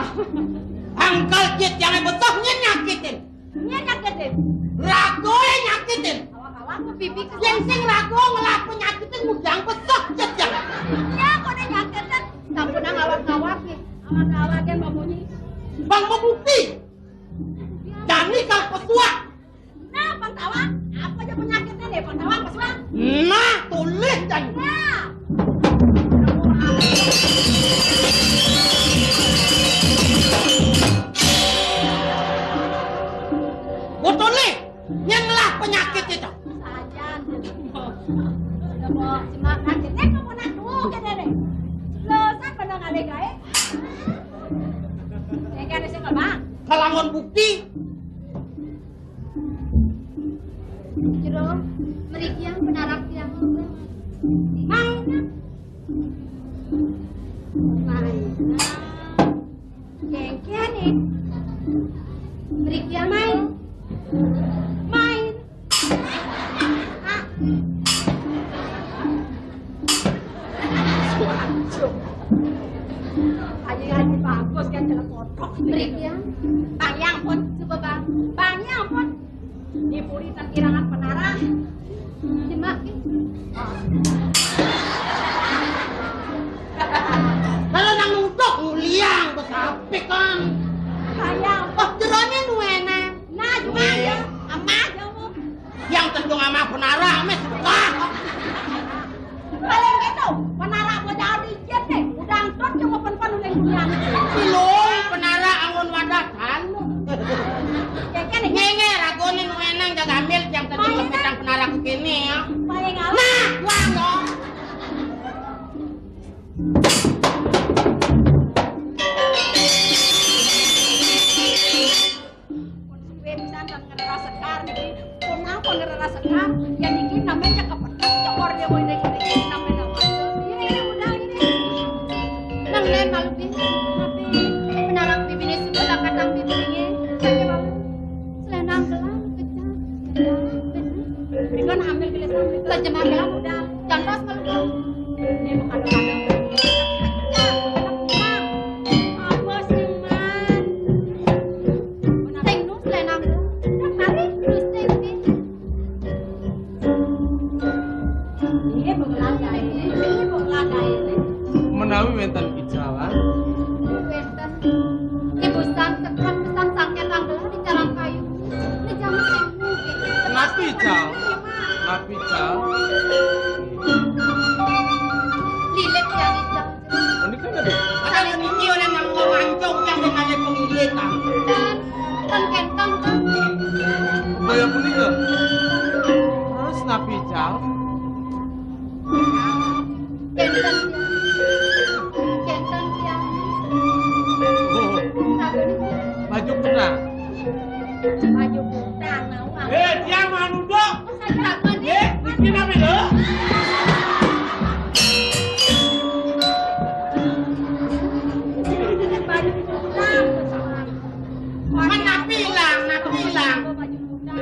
Angkal jet yang betul nyakitin. Nya nyakitin. Rago nyakitin. Awak-awak Bibi Yang sing rago ngelak penyakitin mudang betul jet yang. nya kok ada nyakitin. sampun nang awak-awak ki. Awak-awak kan membunyi. Bang membukti. Dani kal pesua. Nah, pantawak, apa aja penyakitnya nih, pantawak pesua. Nah, tulis dan. Nah. Betul nih, yang lah penyakit itu. Sajan. Udah mau simakan, nek kamu nak tuh kene nih. Lo sak pada ngale gae. Nek kan sing Bang. Kalangan bukti. Jero mriki yang penarak yang Mainnya. Mainnya. Kengkeng nih. mriki yang Main. Main. Ah. Haji bagus kan jalan kotok. mriki yang Bang yang pun coba bang. Bang yang pun dipuritan kirangan penara. simak ki. Kalau nang nutuk nguliang besapi kan. Sayang. Oh, jerone nuena. Nah juga ya. Amah jamu. Yang tendung ama penara mes suka. Paling gitu. Penara mau jadi jet deh. Udang tot cuma pen ulang dunia. Siloi penara angon wadah tanu. Kengkeng nih. Ngenge ragone nuena jaga ambil yang tendung kepetang penara ku kene ya. Paling awal. Nah, wang dong. Bensan dan ngerasa sekar nih. Punang pun ngerasa sekar. Yang ini namanya kepetok cokor dia mau ini namanya nama. Ini udah ini. Nang len malu bi. Penarak bibi ni sudah dapat nang bibi ni. Kaya malu. Selenang gelang kecak. Berikan ambil gelas ambil. Lajemah gelang udah. Jantos kalau Ini bukan kadang. Apa sih man? Teng nu selenang gelang. Mari. Terus teng bi. Ini pengelagay ini. Ini pengelagay ini. Menawi wenten ijalan. Wenten. Ibu san sekrap pesan sangket anggelah di jalan kayu. Ini jamu teng nu ki. Napi cal. Napi cal. Lilit yang ijang. Ini kan ada. Ada yang ini orang yang ngancung yang dengan pengilitan. Dan kentang kan. Kaya punika. Terus napi cal. Kentang tiang. Kentang tiang. Baju putih nawang. Tiang manudok. Saya mandi. Bikin apa lo? Baju putih. Mana bilang, nak bilang. Baju putih.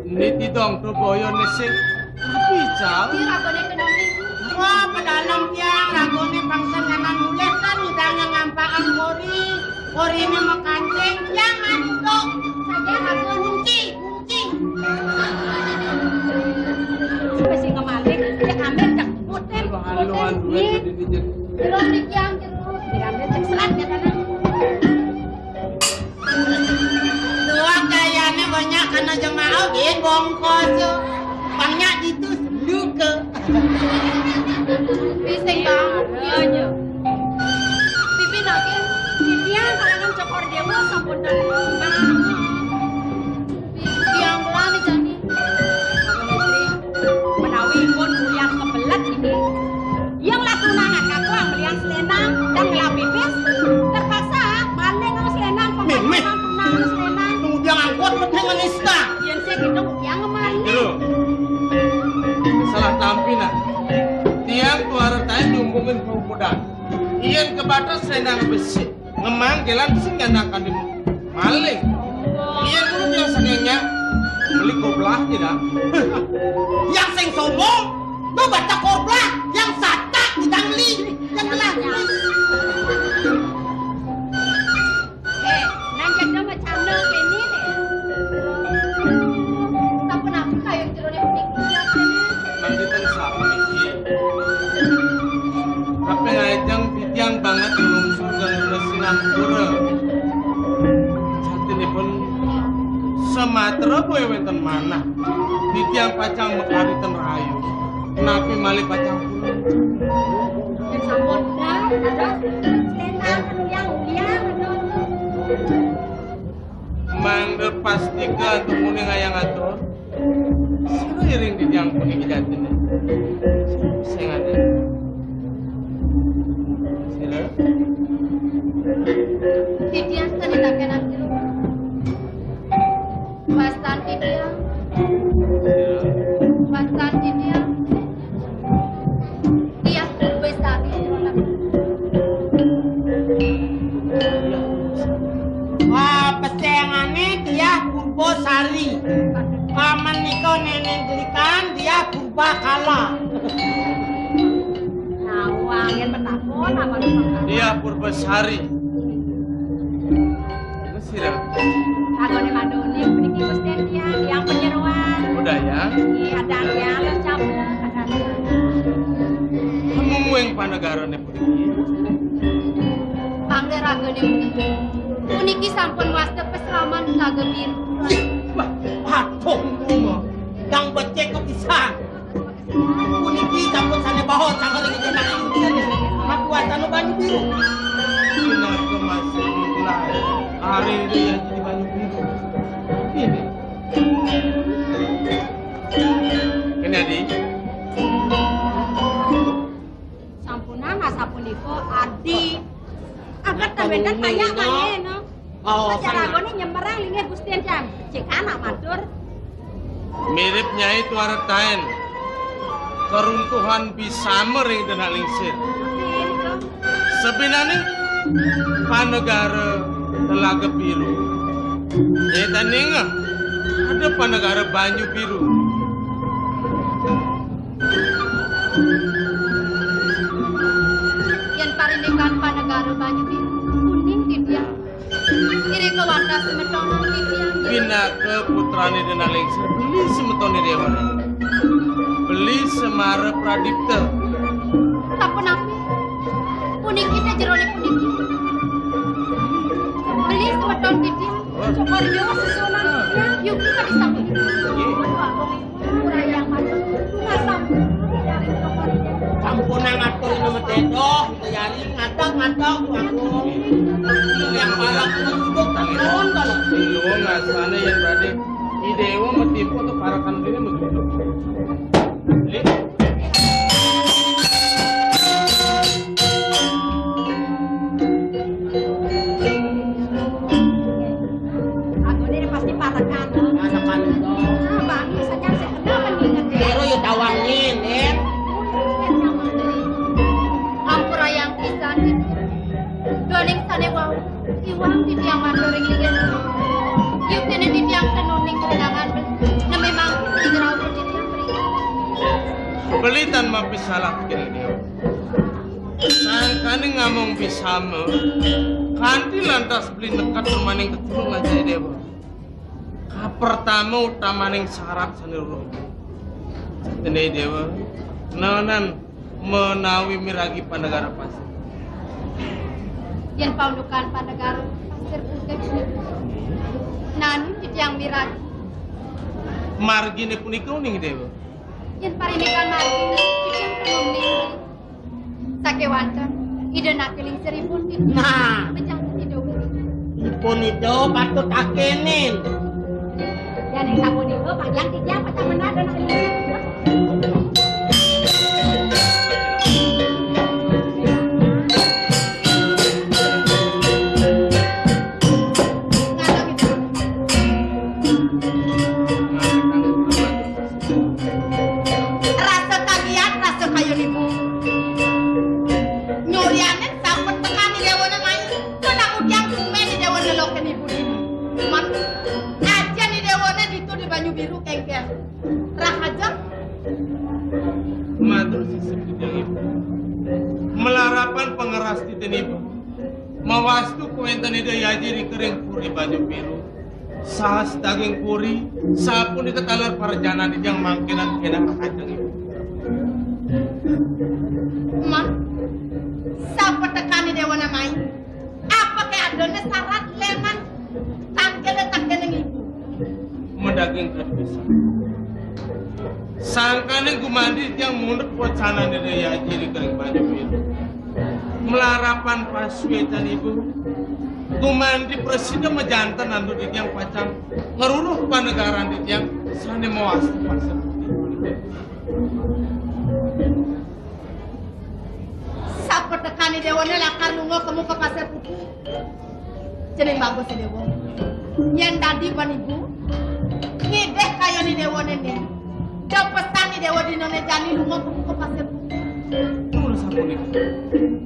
Ini tidong tuh boyo nesik. Tapi cal. Di ragone kenoni. Wah, pedalam tiang, lagone bangsa nyaman mulai kan udahnya ngampaan kori. Kori ini makancing, tiang manudok. Saya ragon Kunci. Masih ngemalik. Ya ambil cak putih. Haluan dua jadi dijek. Jeruk dikiang jeruk. Diambil cak selatnya kan. Tua kayaknya banyak karena jemaah bin bongkos. Banyak itu luka. Bising bang. Ayo. Pipi nake. Dia kalangan cokor dewa sampun dan Tiang belah nih jani. menawi pun yang kebelet ini. Yang lah tunangan aku melihat selendang dan ngelap pipis terpaksa maling ngau selendang pemain tunangan selendang. Kemudian angkot penting menista. Yang saya gitu yang ngemaling. Dulu. Salah tampi nak. Tiang tuara tayo nyumbungin pemuda. Iyan ke batas selendang besi. Ngemanggilan sing nyanakan di maling. Iyan dulu yang senengnya beli goblah tidak. Yang sing sombong, lo baca korblah. Yang satak didangli. Yang lagi. Nang jadi macam nang ini nih. Tak pernah kayak jeruk ni punik. Nanti tengsap iki. Tapi ngajeng titiang banget belum surga ngesinam pura. Saat ini pun Sumatera boy wenten mana? Titiang pacang mekari ten rayu. Napi malih pacang pura. Yang sampun dah, terus selendang yang uliang Mangder pastikan temune ngayang atur. Sino iring titiang punik jatin. Sing ada. Sila. Titiang tadi tak kena jeruk. Bastan titiang. Bastan titiang. Dia besar di jeruk. Wah, pesengannya dia Purbosari. Paman niko nenek belikan dia Purbakala. Nawang yang bertakon apa lu? Dia Purbasari. Sila. Aku ni madoni pergi hosten dia yang penyeruan. Budaya. Ada yang lecap ada. Ngumueng panegara ne puniki. Pangde ragone puniki. Puniki sampun wasta pesraman laga biru. Wah, patung rumah. Yang becek kepisah. Puniki campur sana bahot sangat lagi jenak. Mak buatan lo banyu biru. Kena kemasih mulai. Hari ini yang jadi banyak biru. Ini. Ini adi. Sampunan asapuniko adi. Agar tabedan kayak mana no. Oh, Aja lagone nyemerang linge Gustian jam. Cek anak matur. Mirip Nyai Tuaratain. Keruntuhan bisa mering dan lingsir. Sebenarnya panegara Telaga Biru. Eta ninga ada panegara Banyu Biru. Yang parindekan panegara banyu biru. Kuning titiang. Kiri ke wadah semeton titiang. Bina ke putrane dan lingsir. Beli semetoni dewana. Beli semara pradipta. Tak pernah. Puniki teh jerone puniki. Beli semeton titiang. Cokor dewa sesunan ya. Yuk kita disambung. Kurang matur. Tunga sampun. Dari cokor dewa. Campuran ngatur nama dedok, kita yari ngatak aku. Yang malam hidup tahun kalau. Ilu ngasane yang berade. Idewa metipu tuh parakan diri begitu. Beli. rekan. Anak-anak dong. Ah, bagus saja saya kenal mendingan deh. Pero yo tawangin, Den. Ampura yang pisan itu. Doning sane wau. Iwang di tiang mandoring ligen. Yuk kene di tiang tenuning kerenangan. Na memang igrau di tiang beri. Belitan mampis salah kini dia. Sangkane ngamong bisame. Kanti lantas beli nekat rumaning ketulungan saya dewa. Pertama utamaning syarat sanirung. Tene dewa. Naonan menawi miragi panegara pasir. Yen paundukan panegara pasir putih. Nani di tiang miragi. Margine punika uning dewa. Yen parinikan margi di tiang tenuning. Sakewanten ide nakeling seripun di Nah, pejang ide uli. ipun itu patut akenin. Dan yang sabun itu panjang tiga macam mana dan ini. Ngalong itu. Rasa kagian, rasa kayu ibu. Nyurianen sampun tekan di dewana main. Kena udiang sumen di dewana loken ibu ini. Man, aja di dewana itu di banyu biru kengkeng. Rahaja, Matur sisip yang ibu. Melarapan pengeras di ibu. Mawastu kuentan ida yaji di kering puri baju biru. Sahas daging puri, sapun ita talar parjana di yang mangkinan kena rahajang ibu. man. Sampai tekan di dewana main. Apa kayak adanya syarat leman tangkel ibu. Mendaging kan bisa. Sangkane gumandi yang mundur wacana di yaji di kering baju biru. Melarapan paswetan ibu. Gumandi presiden mejantan nandu di tiang pacang ngeruruh panegaran di tiang sane mawas pasar putih. Sampai tekan di dewana lakar lungo kamu ke pasar putih. Jadi bagus di dewa. Yang tadi pan ibu. Ngideh kayak di dewana ini. Jauh pesan di dewa di none jani lungo kamu ke pasar putih. Tunggu sapun ibu.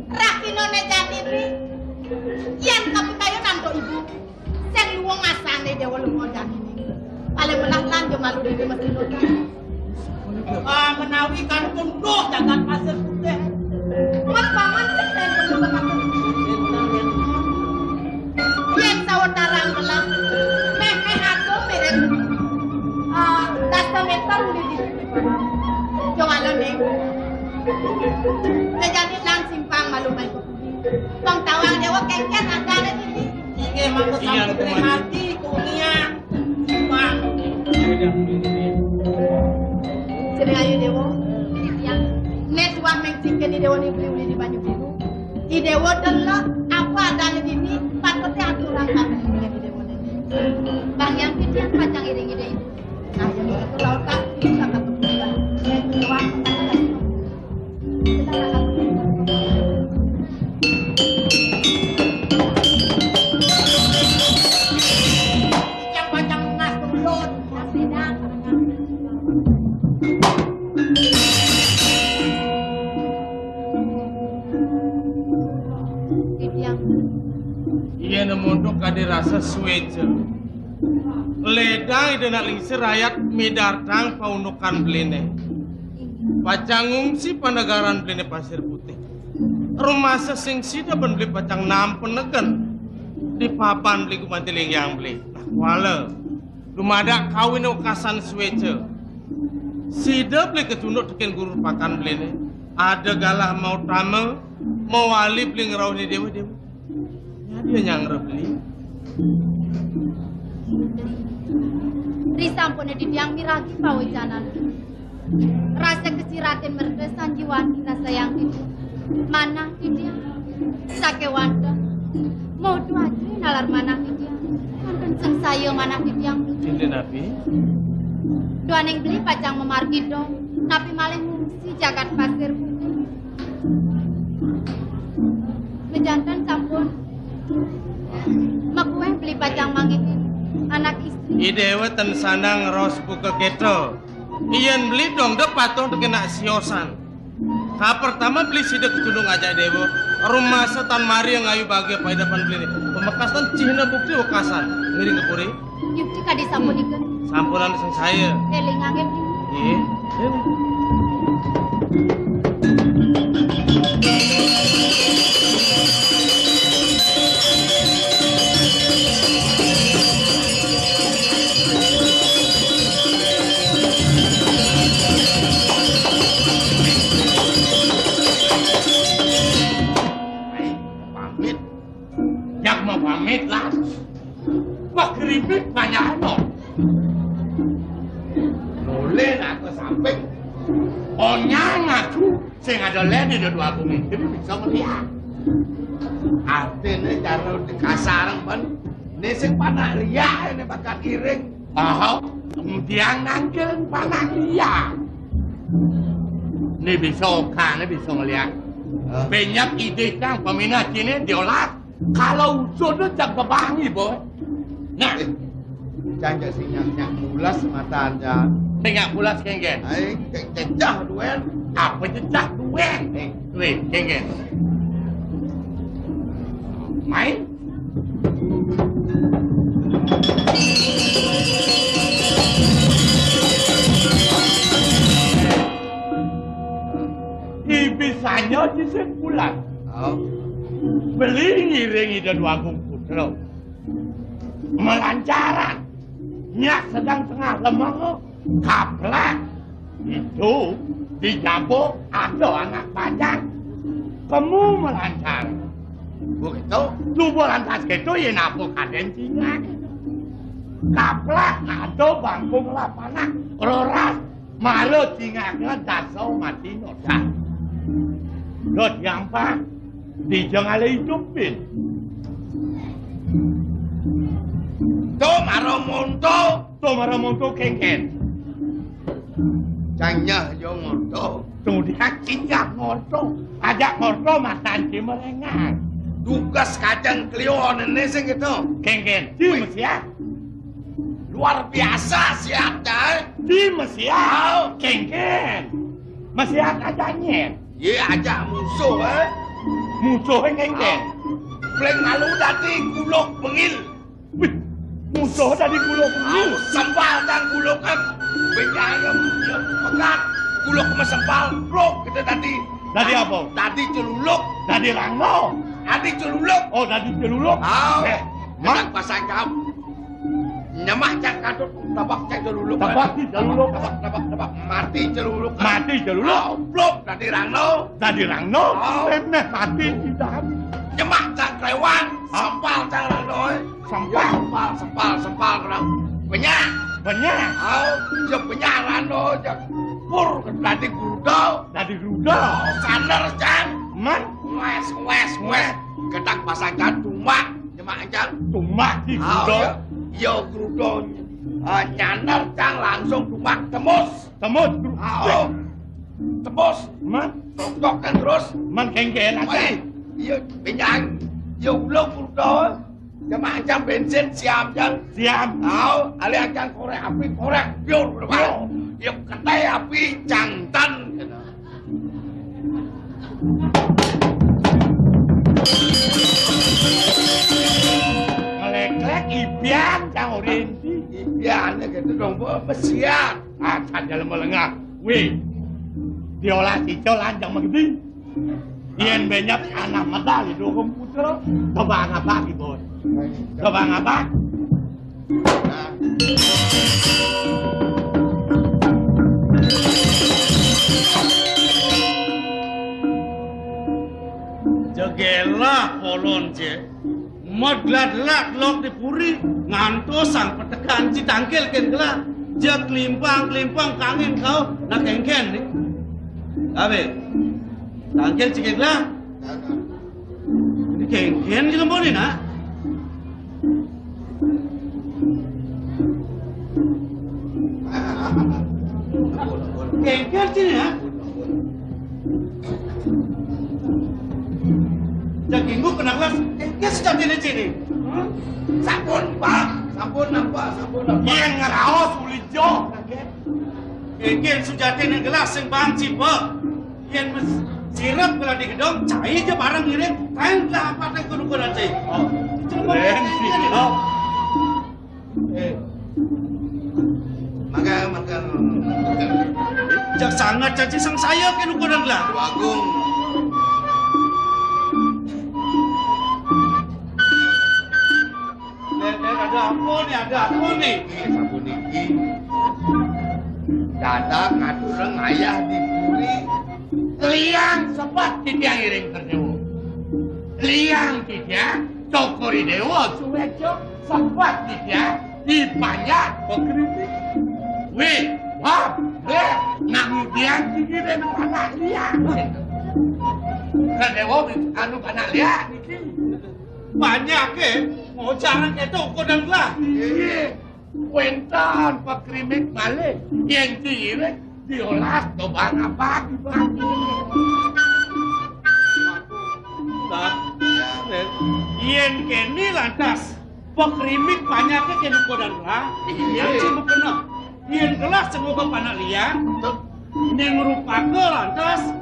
Raki none jani ini. Yang kamu kayu nanto ibu. Seng luang masane dewa lungo jani ini. Paling menang lanjut malu di mesin lutang. Ah, menawi kan tunduk jagat pasir putih. Mat paman sih dan penuh pasar putih. Yang saudara gelang. Meh aku mirip. Testamentar udah di sini. Jangan neng. Sejadi lang simpang malu malu. Bang tawang dewa kengken ada di sini. Inge mangko sampai mati kunia. Bang. Jadi ayo dewa. Yang net wah mengsingken di dewa ni beli di banyu biru. Di dewa delok apa ada di sini. Patutnya aturan kami di dewa ni. Bang yang pitian pacang iring ide ibu. Nah jadi itu laut tak bisa ketemu. Tuan Yang pacang emas turun. Sedang Iya nemunduk kade rasa suweje. Ledang ide nak lingsi rakyat midartang paundukan belene. Pacangum si panagaran belene pasir putih. Rumah sesing sida ben beli pacang nampen negen. Di papan beli kumantiling yang beli. Nah wala. Dumada kawin okasan suweje. Sida beli ketunduk tekin guru pakan belene. Ada galah mau tama, mau wali beli ngerau ni dewa-dewa. Dia nyangre beli. Risampone di tiang miragi pawejanan. Rasa kesiratin merdesan jiwan rasa yang itu. Mana di tiang? Sakewanta. Mau dua aja nalar mana di tiang. Kanten seng sayo mana di tiang. Cinta Nabi. Dua neng beli pacang memargi dong. Napi maling ngungsi jagat pasir putih. Mejantan sampun. Makue beli pacang mangitin. anak istri. Idewa ten sanang ros buka keto. Iyan beli dong de patung de kena siosan. Ka pertama beli sida ketulung aja dewo. Rumah setan mari yang ayu bahagia pada depan beli. Pemekasan cihna bukti wakasan. Ngiring ke puri. Yukti kadi sampunikeun. Sampuran sing saya. Eling angin. Iya. Pamit. Yak mau pamit lah. Wah keripit banyak no. Boleh aku samping. Onyang aku. Sing ada ledi dua aku ini bisa melihat. Artinya cara dikasarang ban. Ini sing panak liak ini bakal iring. Oh, kemudian nangkeng panak liak. Ini bisa kan, ini bisa melihat. Banyak ide kang peminat ini diolah. Kalau usulnya jaga bangi boy. Nah, Jangan si nyak mulas mata anda. tengah bulas kenggen. Ay, cecah duen. Apa jejak duen? Weh, kenggen. Main? Ibisanya di sebulan. Oh, Beli ngiringi dan wagung putro. Melancaran. Nyak sedang tengah lemah. Kaplak. Itu dijabuk ada anak bajang. Kamu melancar. begitu. Tubuh lantas gitu ya napo kadensinya. Kaplak ada bangkung lapanah. Roras. Malu cingaknya dasau mati noda. Dot gampang. Dijangan hidupin. Tomaromonto kengken. Canya yo ngoto. Kemudian cinjak ngorto. Ajak ngorto makan di merengang. Tugas kacang klio nenek sing gitu. Kengken. Di Mesia. Luar biasa siap dah. Di Mesia. Kengken. Mesia ajanya. Ye ajak musuh Musuh kengken. Pleng malu dati kuluk bengil. Wih. Musuh dari kuluk ini. Sempal dan kuluk benyayam pegat. Kuluk sempal blok kita tadi. Dari apa? Tadi celuluk. Dari Rangno. Tadi celuluk. Oh, dari Celuluk. Oh, Mak. mak pasang kamu. Nyemak cak kadut tabak cak celuluk. Tabak di Celuluk. Tabak mati celuluk. Mati Celuluk. Oh, blok tadi Rangno. Dari Rangno. Oh. Remeh mati di dalam. Nyemak cak klewang. Sempal cak Rangno. Sempal kerang. Penyak. Banyak. Oh, jep penyak Rangno cak. Pur tadi gurudo. Dari Ruda. Oh, saner cak. Man. Wes. Ketak pasang tumak. Nyemak cak. Tumak di Oh, Ruda. yo grudo nyaner cang langsung tumak tembus. Temut. Oh, tembus. Man. Tok-tokan terus. Man kengken aja. Woi, yo benyang. Yo ulung grudo. Jemaah jam bensin siam jang. Siap. Oh, ali akan korek api korek biur berapa. Yo ketai api jantan. Ngelek-lek ibian cang orienti. Ibiannya gitu dong, bu. Mesiat. Akan dalam melengah. Wih. Diolah cicol lanjang mengerti. Ien banyak anak medali dukung putra. Coba ngapa gitu. Coba ngapa? Nah, Jagelah kolon je. Modlat-lat lok di puri. Ngantosan petekan citangkil ken gelah. Jak kelimpang kangen kau nak kengken ni. Abe. Tangkil cikek lah. Ini kengken juga boleh nak. Kengken sini ya. Jak minggu kena kelas. Kengken sejam sini sini. sampun, Pak. Sampun nampak Yang ngeraos ulijo. Yen sujati yang gelas yang bang cipe. Yen sirap kalau di gedong, cai aja barang ngirim. Kain lah apa yang kudu-kudu cai. Keren sih. Makan. Jak sangat caci sang saya ke nukudan lah. Agung. Ada apa nih? Sabun iki. Dadak ngatureng ayah dipuri. Liang sepat di tiang iring terdewo. Liang tidak cokori dewa suwejo sepat tidak dipanjat pekritik. Wih, wah, nangudian tinggi dan anak liang. Terdewo anu anak liang. Banyak ke, mau jangan itu kodang lah. Iya, kuentan pekrimik balik yang diiring diolah coba apa dibagi. Yen kini lantas pekrimik banyaknya kena kodang lah. Yang cuma kena. Yen kelas semoga panak liang. Neng rupake lantas.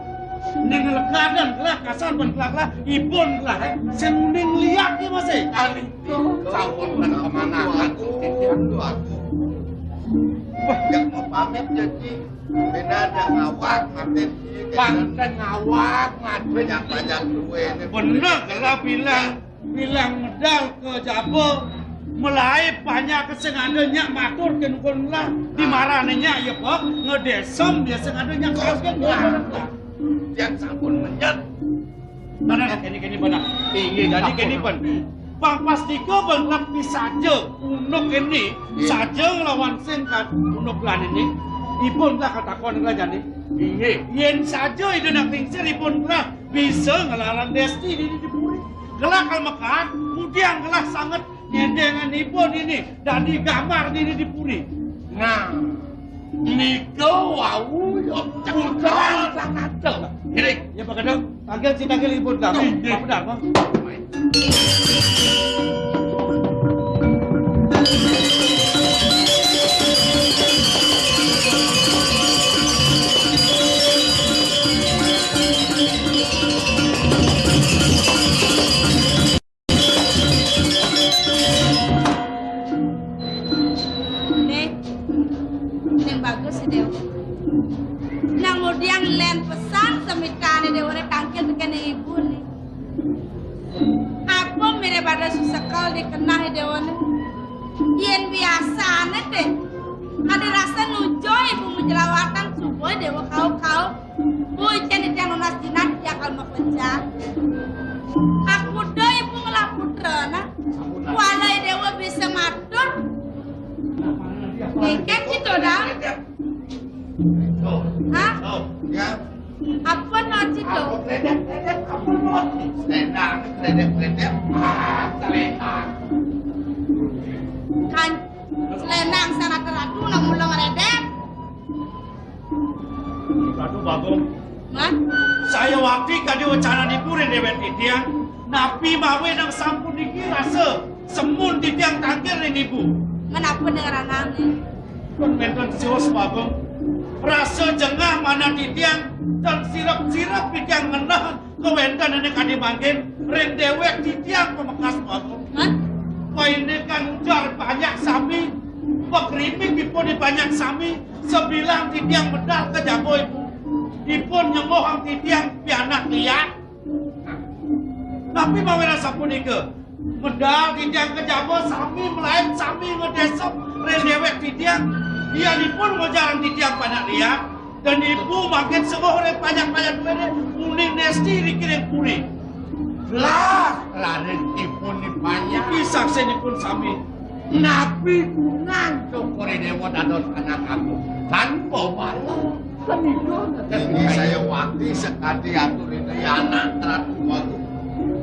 Neng lekadan kelah kasar ban kelah ibon kelah. Seneng liak ya masih. Kali itu sahur dan kemana aku titian lu aku. Wah, yang mau pamit jadi benar ada ngawak ngapain sih? Pantai ngawak ngapain yang banyak duwe ini. Bener kalau bilang medal ke Jabo mulai banyak kesengadanya matur ke nukun lah dimarahnya ya kok ngedesom dia sengadanya kaget yang sabun menyet. Mana kini benar tinggi jadi kini ben bang pastiko bang lebih saja unuk ini saja ngelawan singkat unuk lan ini ibun lah katakon lah jadi yen saja itu nak tingser ibun lah bisa ngelawan desti ini dipuri gelak kalau makan kemudian gelak sangat nyendengan ibun ini dan digambar ini dipuri. Nah, niko wau yo putra sangat tuh. Ini ya Pak Kadang, tagel si tagel ibun dah. Apa benar bang? Dikenal dewan yen biasa deh ada rasa nujoy ibu menjelawatan subuh dewa kau hujan di tiang lunas dinan dia kalau mau kerja aku doi ibu ngelaputrana walai dewa bisa matur ngeket gitu dah hah? ya apa nanti tuh? Kredit apa nanti? Kredit selendang. Kan selendang sangat teratu nak mulang redep. Aduh bagong. Hah? Saya waktu kadi wacana dipuri dewet titiang, napi mawe nang sampun dikirase semun titiang tangkir ning ibu. Kenapa dengaran nangis? Kon menton sios bagong. Rasa jengah mana titiang dan sirap-sirap titiang ngenah kewentan nenek kadi mangkin ren dewek titiang pemekas bagong. Hah? Ini kan ujar banyak sami, pekrimik ipun di banyak sami, sebilang titiang medal ke Jabo ibu. Ipun nyemohang titiang pianak liat. Tapi mau rasa pun ike, medal titiang ke Jabo sami melain sami ngedesok ren dewek titiang. Dia dipun ngojaran titiang panak liat. Dan ibu makin semua orang banyak-banyak duitnya, uning nesti dikirim puri. Lah, laris ipun ni banyak. Bisa sini pun sami. Nabi kunang cokore dewa dados anak aku. Tanpa balas. Ini saya waktu sekali atur ini anak teratu aku.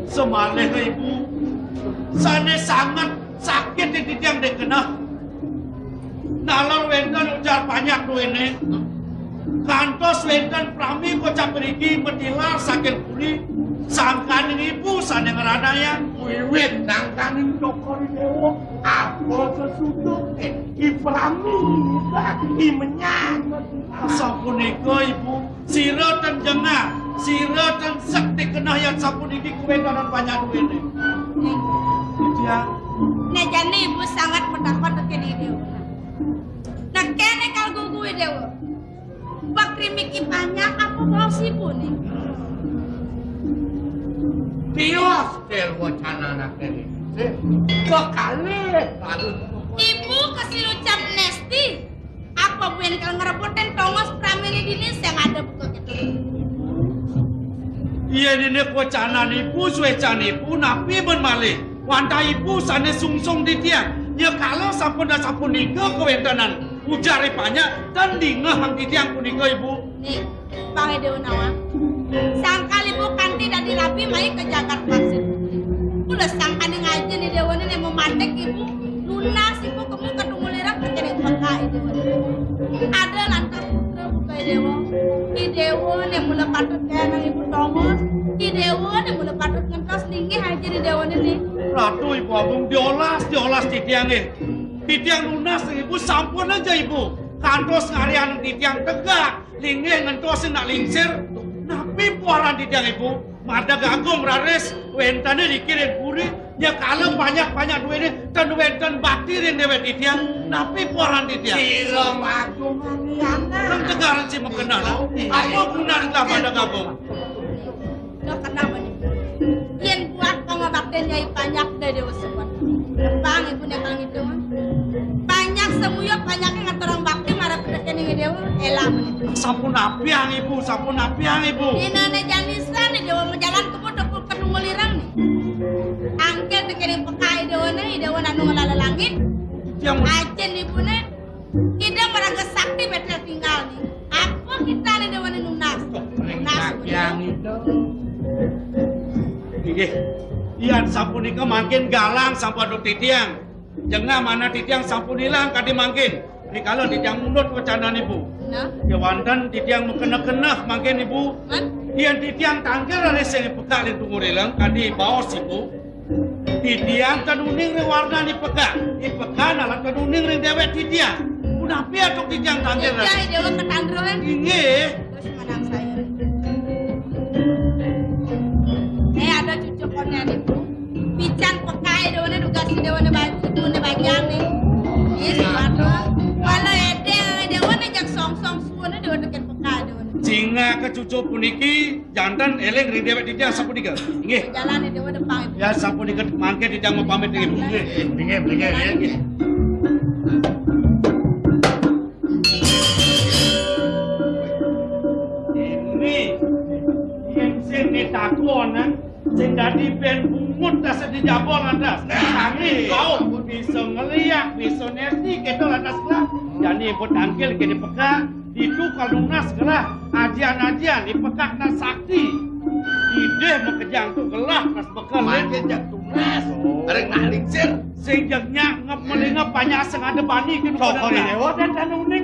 Semalih ibu. Sana sangat sakit di titiang dekenah. Nalar wenten ujar banyak duitnya. Kantos wenten prami kocak perigi metilar sakit puli. sangkaning ibu sane ngeranaya. Wiwit sangkaning Cokori Dewa apa sesudut iprami lagi menyang. Sapunika ibu, sira ten jengah, sira ten sekti kenah yang sapuniki kuwendanan banyak duwene. Dia Nah jane ibu sangat mendapat kene dewa. Nah kene kalau gue dewa. Bakri miki banyak apa mau ibu nih? Tios del wacana anak ini. Kekali. Ibu kasih ucap nesti. Apa buen kalau ngerebutin tongos pramini dini yang ada buka gitu. iya dene wacana ibu suecan ibu napi ben malih. Wanda ibu sane sungsung di tiang. Ya kalau sampun dah sapunika kuwendanan ujare banyak dan dingeh hang di tiang punika ibu. Nih, Bang Dewa Nawang. Sangkal ibu kanti dan dirapi mai ke Jakarta vaksin. Udah sangkan ngaji nih dewa nih mau mandek ibu. Lunas ibu kamu ketemu lirang kerja pakai dewa. Ada lantas putra buka dewa. Di dewa nih mulai patut kena ibu Thomas. Di dewa nih mulai patut ngentos tinggi haji di dewa nih. Ratu ibu agung diolas di tiang di tiang lunas ibu sampun aja ibu. Kantos ngarian di tiang tegak. Linggih ngentosin nak lingsir. Napi puaran di tiang ibu. Mada gagung rares. Wentane dikirim puri. Ya kalau banyak-banyak duitnya. Dan wenten baktirin dewet di tiang. Napi puaran di tiang. Siro agung aniana. Kan tegaran si mengenal. Apa gunanya lah pada gagung? Lo kenapa nih? Yen buat pengobatan nyai banyak dari dewa semua. Bang ibu nekang itu mah. Banyak semua banyaknya ngaturang bakti marah pendekan ini dewa elah menit. Sampun api yang ibu, sampun api yang ibu. Inane janisan nih dewa menjalan ke bodoh ketemu lirang nih. Angkel tekening pekai dewa nih dewa nanu ngelala langit. Yang Ajen ibu nih. Kita meraga sakti betul tinggal nih. Apa kita nih dewa nih nunas? Nunas Yang itu. Nggih. Iyan sampun ika makin galang sampun aduk titiang. Jengah mana titiang sampun hilang kadi makin. Rikala titiang mundur wacanan ibu. Nah, Ya wandan titiang mengkena-kena makin ibu. kan? Iyan titiang tangkel dari sing pekak li tunggu rilang kadi baos ibu. Titiang kanuning ring warna ni pekak. Ipekak nalan kanuning ring dewek titiang. Udah piat tok titiang tangkel. Iya, dewa ketandroan. Inggih. Terus menang saya. Ada cucu konen ibu. Pican pekai dewa nih duga si dewa nih bagian nih. Iya sepatu. Walau dewa nih jak song-song suwa nih dewa deket pekai dewa nih. Singa ke cucu puniki jantan eleng ring dewek titiang sapunika. Inggih. Jalan nih dewa depan ibu. Ya sapunika mangke titiang mau pamit ibu. Nggih. Blinge. Ini yang sing ditakonan sing dadi ben bungut tas dijabol lantas. Kami kau bisa ngeliak, bisa nesti keto lantas lah. Jadi buat tangkil ke di pekak, itu kalau lunas gelah ajian-ajian di pekak na sakti. Ide mekejang tu gelah nas bekal Makin jak tunas. Arek nak lingsir. sing jengnya ngep melingap banyak sing ada bani ke Cokori Dewa dan tanuning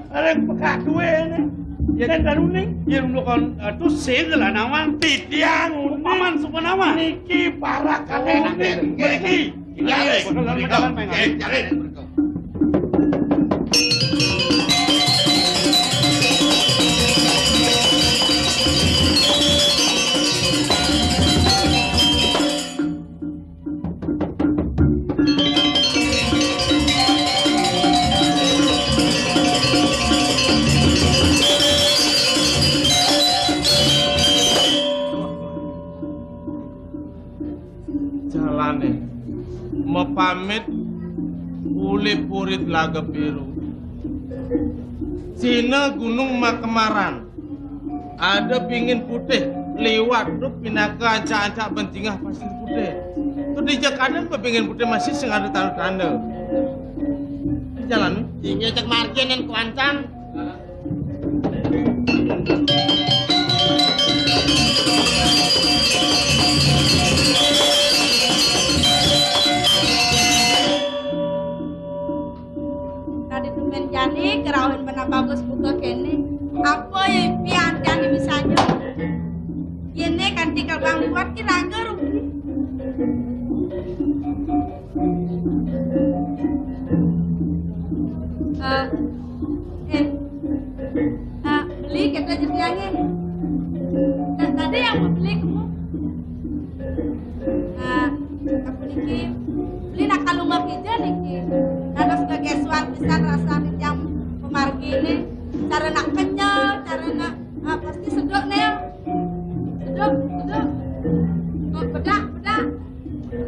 arek pekak duwe ne. Ya Dan tanuning. ya nukon tu segala nawang Titiang uning. paman semua nama. Niki para kanen. Pergi. Iya, Jalan main. Jalan. Jalane mau pamit uli purit laga biru. Cina gunung makemaran. Ada pingin putih lewat tuh pindah ke ancak-ancak bentingah pasir putih. Tuh di Jakarta kepingin putih masih sing ada tanda-tanda. Di jalan Tinggi cek margin dan kuancan. Tadi tumen jani kerawin benar bagus buka kene. Apa ya pian jani misalnya? Ini kan tinggal Bang Liwat ki raga rugi. Beli kita jadi angin. Dan tadi yang mau beli kamu. Aku niki beli nak kalung makija niki. Ada sebagai suatu bisa rasa yang pemargi ini. Cara nak kenyal, cara nak pasti sedok nih. Sedok. Bedak.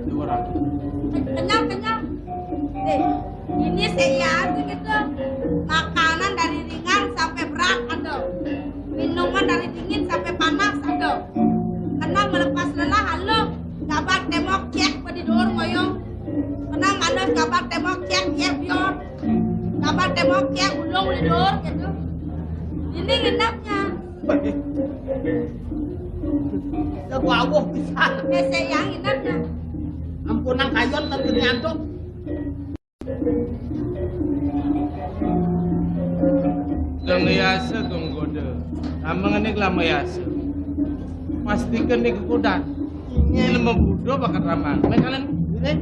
200. Kenyal. Ini saya aja gitu. Makanan dari ringan sampai berat ada. Minuman dari dingin sampai panas ada. Kenang melepas lelah halo. Kabar temok cek pada dor ngoyong. Kenang malas kabar temok cek biar. Kabar temok cek ulung di dor gitu. Ini nginapnya. Segawuh pisan. Saya yang nginapnya. Ampunan kayon nanti nyantuk. Gengayasa genggoda. Amang ini gelamayasa. Pastikan nih kekudan. Ini lemah budo bakal ramah. Kalian Eh,